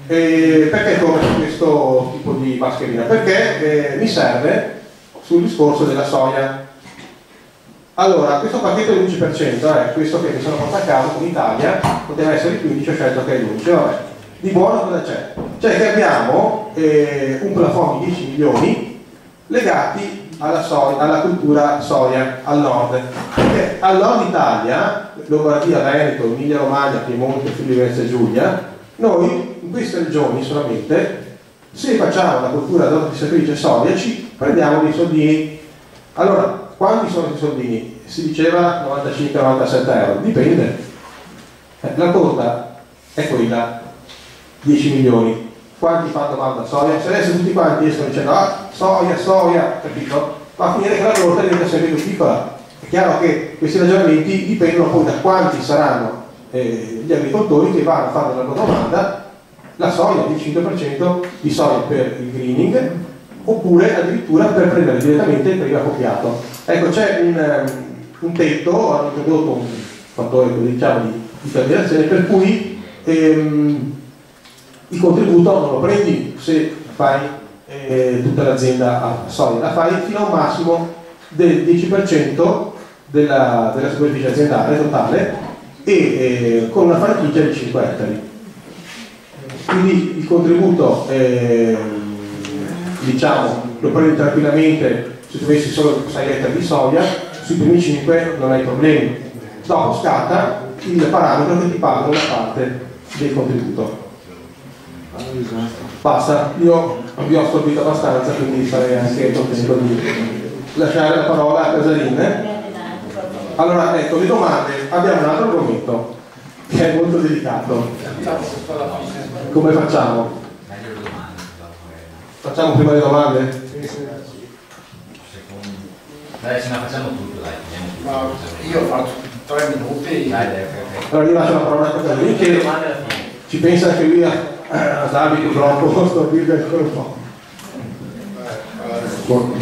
perché torno su questo tipo di mascherina? Perché mi serve sul discorso della soia. Allora, questo pacchetto del 11% è questo che mi sono portato a casa con Italia, poteva essere il 15, ho scelto che è l'11, vabbè. Di buono cosa c'è? Cioè che abbiamo un plafond di 10 milioni legati alla cultura soia al nord, perché al nord Italia, Lombardia, Veneto, Emilia Romagna, Piemonte, Friuli Venezia Giulia, noi in queste regioni solamente, se facciamo la cultura d'orticoltura soia, ci prendiamo dei soldini. Allora, quanti sono questi soldini? Si diceva 95-97 euro, dipende. La conta è quella, 10 milioni. Quanti fanno domanda soia? Se adesso tutti quanti escono dicendo soia, capito? Va a finire che la torta diventa sempre più piccola. È chiaro che questi ragionamenti dipendono poi da quanti saranno gli agricoltori che vanno a fare la loro domanda la soia, il 5% di soia per il greening, oppure addirittura per prendere direttamente il primo copiato. Ecco, c'è un tetto, hanno introdotto un fattore, diciamo, di terminazione, per cui il contributo non lo prendi se fai tutta l'azienda a soia, la fai fino a un massimo del 10% della superficie aziendale totale e con una franchigia di 5 ettari. Quindi il contributo diciamo lo prendi tranquillamente se tu avessi solo 6 ettari di soia, sui primi 5 non hai problemi. Dopo scatta il parametro che ti paga una parte del contributo. Basta, io vi ho assorbito abbastanza, quindi sarei anche contento di lasciare la parola a Casarin. Allora, ecco, le domande. Abbiamo un altro argomento che è molto delicato. Come facciamo? Facciamo prima le domande? Dai, ce la facciamo tutto, dai. Io faccio 3 minuti. Dai. Allora io lascio la parola a Casarin che ci pensa anche lui a darvi purtroppo storbirvi ancora un po'.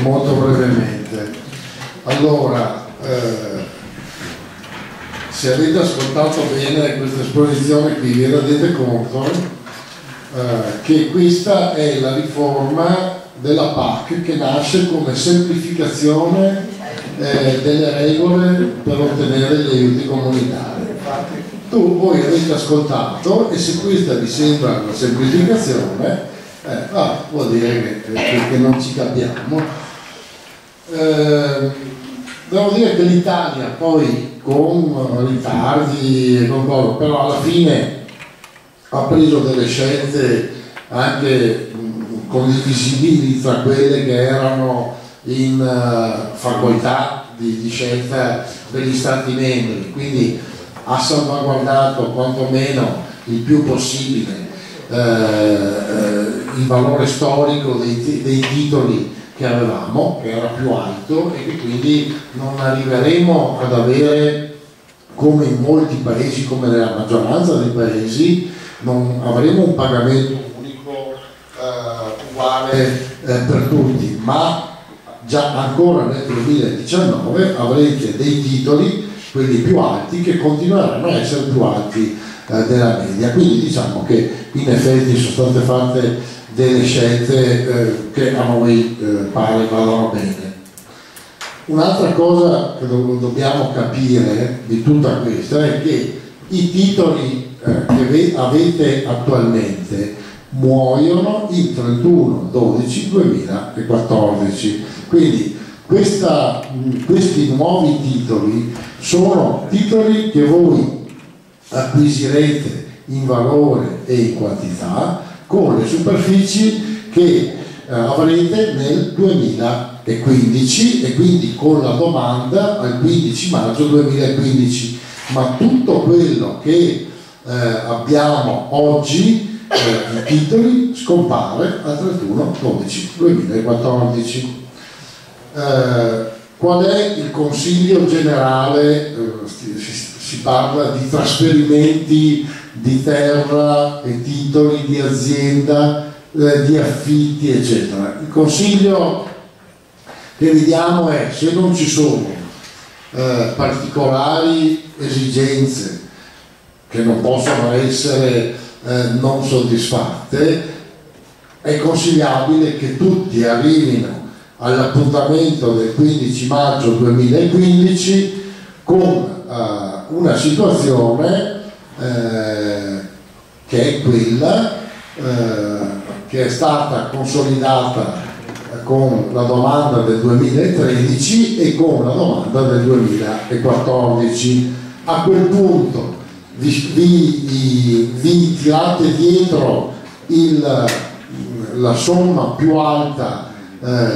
Molto brevemente. Allora, se avete ascoltato bene questa esposizione qui vi rendete conto che questa è la riforma della PAC che nasce come semplificazione delle regole per ottenere gli aiuti comunitari. Voi avete ascoltato e se questa vi sembra una semplificazione vuol dire che non ci capiamo. Devo dire che l'Italia poi con ritardi e con cosa, però alla fine ha preso delle scelte anche condivisibili tra quelle che erano in facoltà di scelta degli Stati membri, quindi ha salvaguardato quantomeno il più possibile il valore storico dei titoli che avevamo, che era più alto e che quindi non arriveremo ad avere, come in molti paesi, come nella maggioranza dei paesi, non avremo un pagamento unico uguale per tutti, ma già ancora nel 2019 avrete dei titoli, quelli più alti, che continueranno a essere più alti della media. Quindi diciamo che in effetti sono state fatte delle scelte che a noi pare vadano bene. Un'altra cosa che dobbiamo capire di tutta questa è che i titoli che avete attualmente muoiono il 31/12/2014, quindi questi nuovi titoli sono titoli che voi acquisirete in valore e in quantità con le superfici che avrete nel 2015 e quindi con la domanda al 15 maggio 2015, ma tutto quello che abbiamo oggi i titoli scompare al 31/12/2014. Qual è il consiglio generale? Si parla di trasferimenti di terra e titoli di azienda, di affitti eccetera. Il consiglio che vi diamo è: se non ci sono particolari esigenze che non possono essere non soddisfatte, è consigliabile che tutti arrivino all'appuntamento del 15 maggio 2015 con una situazione che è quella che è stata consolidata con la domanda del 2013 e con la domanda del 2014. A quel punto vi tirate dietro la somma più alta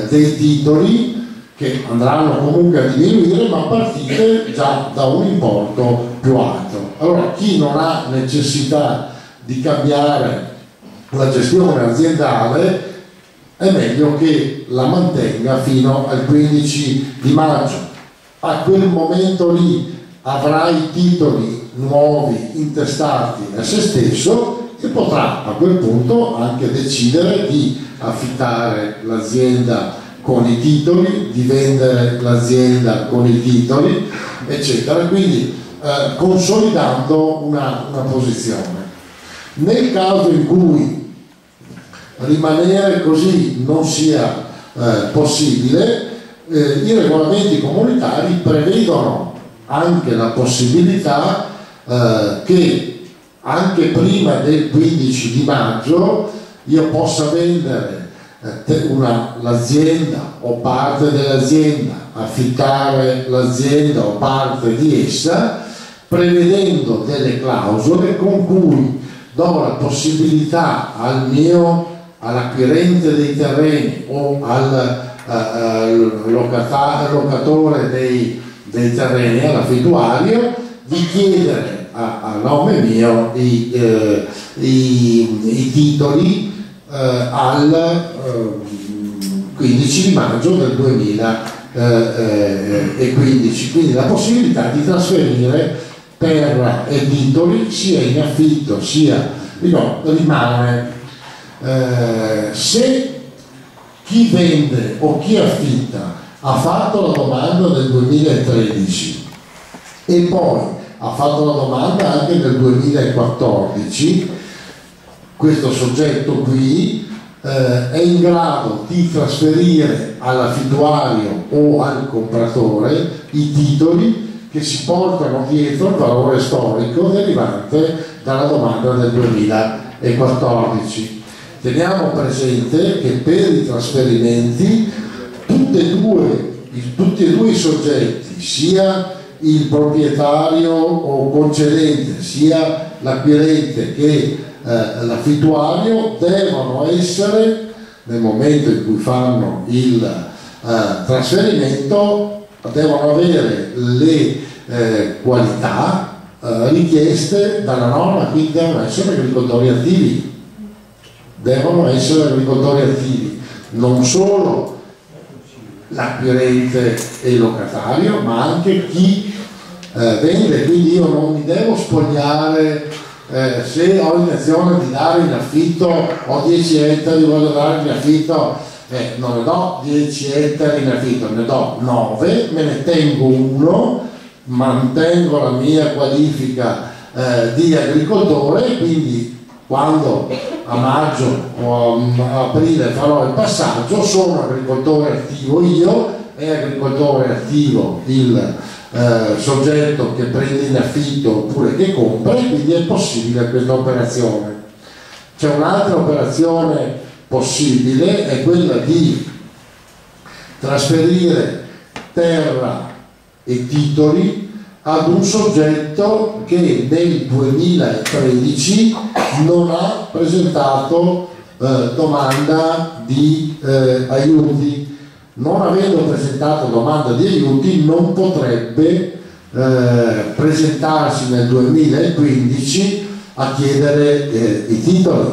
dei titoli, che andranno comunque a diminuire, ma partite già da un importo più alto. Allora chi non ha necessità di cambiare la gestione aziendale è meglio che la mantenga fino al 15 di maggio. a quel momento lì avrà i titoli nuovi intestati a se stesso e potrà a quel punto anche decidere di affittare l'azienda con i titoli, di vendere l'azienda con i titoli, eccetera, quindi consolidando una posizione. Nel caso in cui rimanere così non sia possibile, i regolamenti comunitari prevedono anche la possibilità che anche prima del 15 di maggio io possa vendere l'azienda o parte dell'azienda, affittare l'azienda o parte di essa, prevedendo delle clausole con cui do la possibilità all'acquirente dei terreni o al locatore dei terreni, all'affittuario, di chiedere a nome mio i titoli al 15 di maggio del 2015, quindi la possibilità di trasferire terra e titoli sia in affitto sia rimane. Se chi vende o chi affitta ha fatto la domanda nel 2013 e poi ha fatto la domanda anche nel 2014, questo soggetto qui è in grado di trasferire all'affittuario o al compratore i titoli che si portano dietro il valore storico derivante dalla domanda del 2014. Teniamo presente che per i trasferimenti tutti e due i soggetti, sia il proprietario o concedente sia l'acquirente che l'affittuario, devono essere, nel momento in cui fanno il trasferimento, devono avere le qualità richieste dalla norma, quindi devono essere agricoltori attivi. Devono essere agricoltori attivi, non solo l'acquirente e il locatario, ma anche chi vende. Quindi io non mi devo spogliare se ho intenzione di dare in affitto, ho 10 ettari, voglio dare in affitto, non ne do 10 ettari in affitto, ne do 9, me ne tengo uno, mantengo la mia qualifica di agricoltore, quindi quando a maggio o a aprile farò il passaggio, sono agricoltore attivo io, è agricoltore attivo il soggetto che prende in affitto oppure che compra, e quindi è possibile questa operazione. C'è un'altra operazione possibile, è quella di trasferire terra e titoli ad un soggetto che nel 2013 non ha presentato domanda di aiuti. Non avendo presentato domanda di aiuti non potrebbe presentarsi nel 2015 a chiedere i titoli.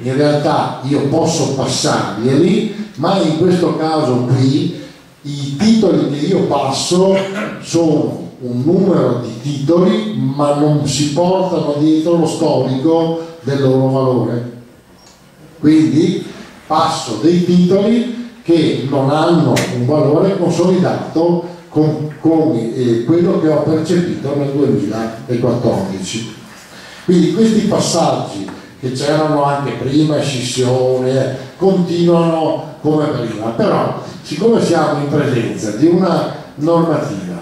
In realtà io posso passarglieli, ma in questo caso qui i titoli che io passo sono un numero di titoli, ma non si portano dietro lo storico del loro valore. Quindi passo dei titoli che non hanno un valore consolidato con quello che ho percepito nel 2014. Quindi questi passaggi che c'erano anche prima, scissione, continuano come prima, però siccome siamo in presenza di una normativa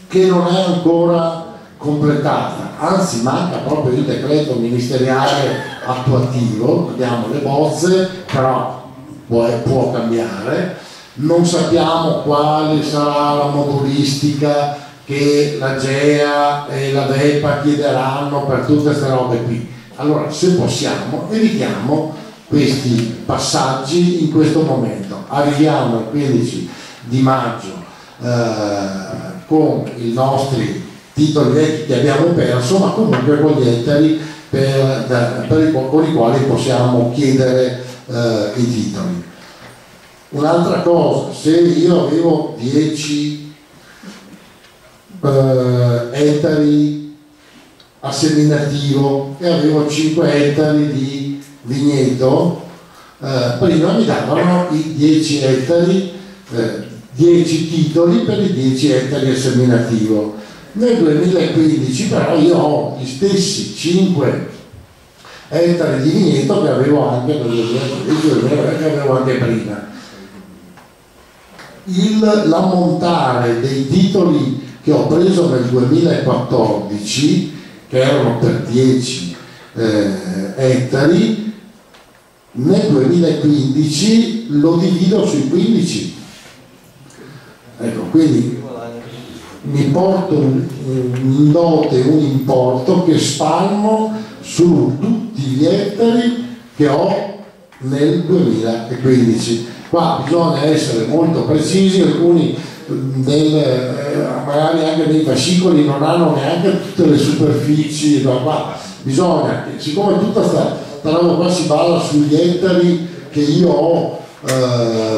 che non è ancora completata, anzi manca proprio il decreto ministeriale attuativo, abbiamo le bozze, però può cambiare, non sappiamo quale sarà la modulistica che la GEA e la VEPA chiederanno per tutte queste robe qui. Allora, se possiamo, evitiamo questi passaggi in questo momento. Arriviamo al 15 di maggio con i nostri titoli vecchi che abbiamo perso, ma comunque con gli ettari con i quali possiamo chiedere i titoli. Un'altra cosa, se io avevo 10 ettari a seminativo e avevo 5 ettari di vigneto, prima mi davano i 10 ettari, 10 titoli per i 10 ettari a seminativo. Nel 2015 però io ho gli stessi 5 ettari di vigneto che avevo anche nel 2015, che avevo anche prima. L'ammontare dei titoli che ho preso nel 2014, che erano per 10 ettari, nel 2015 lo divido sui 15. Ecco, quindi mi porto in dote un importo che spalmo su tutti gli ettari che ho nel 2015. Qua bisogna essere molto precisi, alcuni magari anche nei fascicoli non hanno neanche tutte le superfici, ma bisogna, siccome tutta questa roba qua si basa sugli ettari che io ho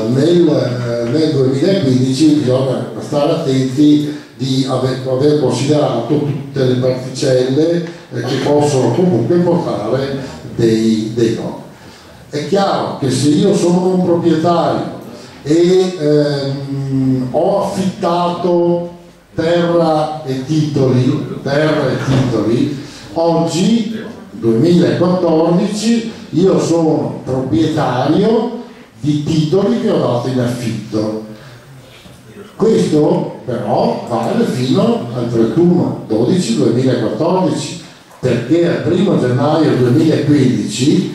nel 2015, bisogna stare attenti di aver considerato tutte le particelle che possono comunque portare dei no. È chiaro che se io sono un proprietario e ho affittato terra e titoli, oggi 2014 io sono proprietario di titoli che ho dato in affitto. Questo però vale fino al 31/12/2014, perché al 1 gennaio 2015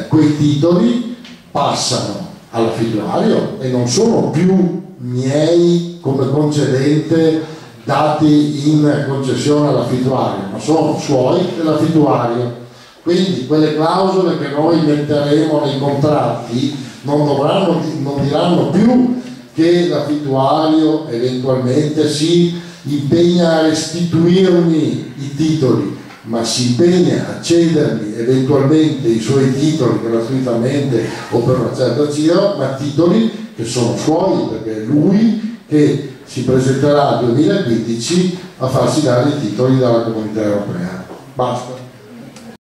quei titoli passano all'affittuario e non sono più miei come concedente dati in concessione all'affittuario, ma sono suoi dell'affittuario. Quindi quelle clausole che noi metteremo nei contratti non diranno più che l'affittuario eventualmente si impegna a restituirmi i titoli, ma si impegna a cedermi eventualmente i suoi titoli gratuitamente o per una certa cifra, ma titoli che sono suoi, perché è lui che si presenterà nel 2015 a farsi dare i titoli dalla Comunità Europea. Basta.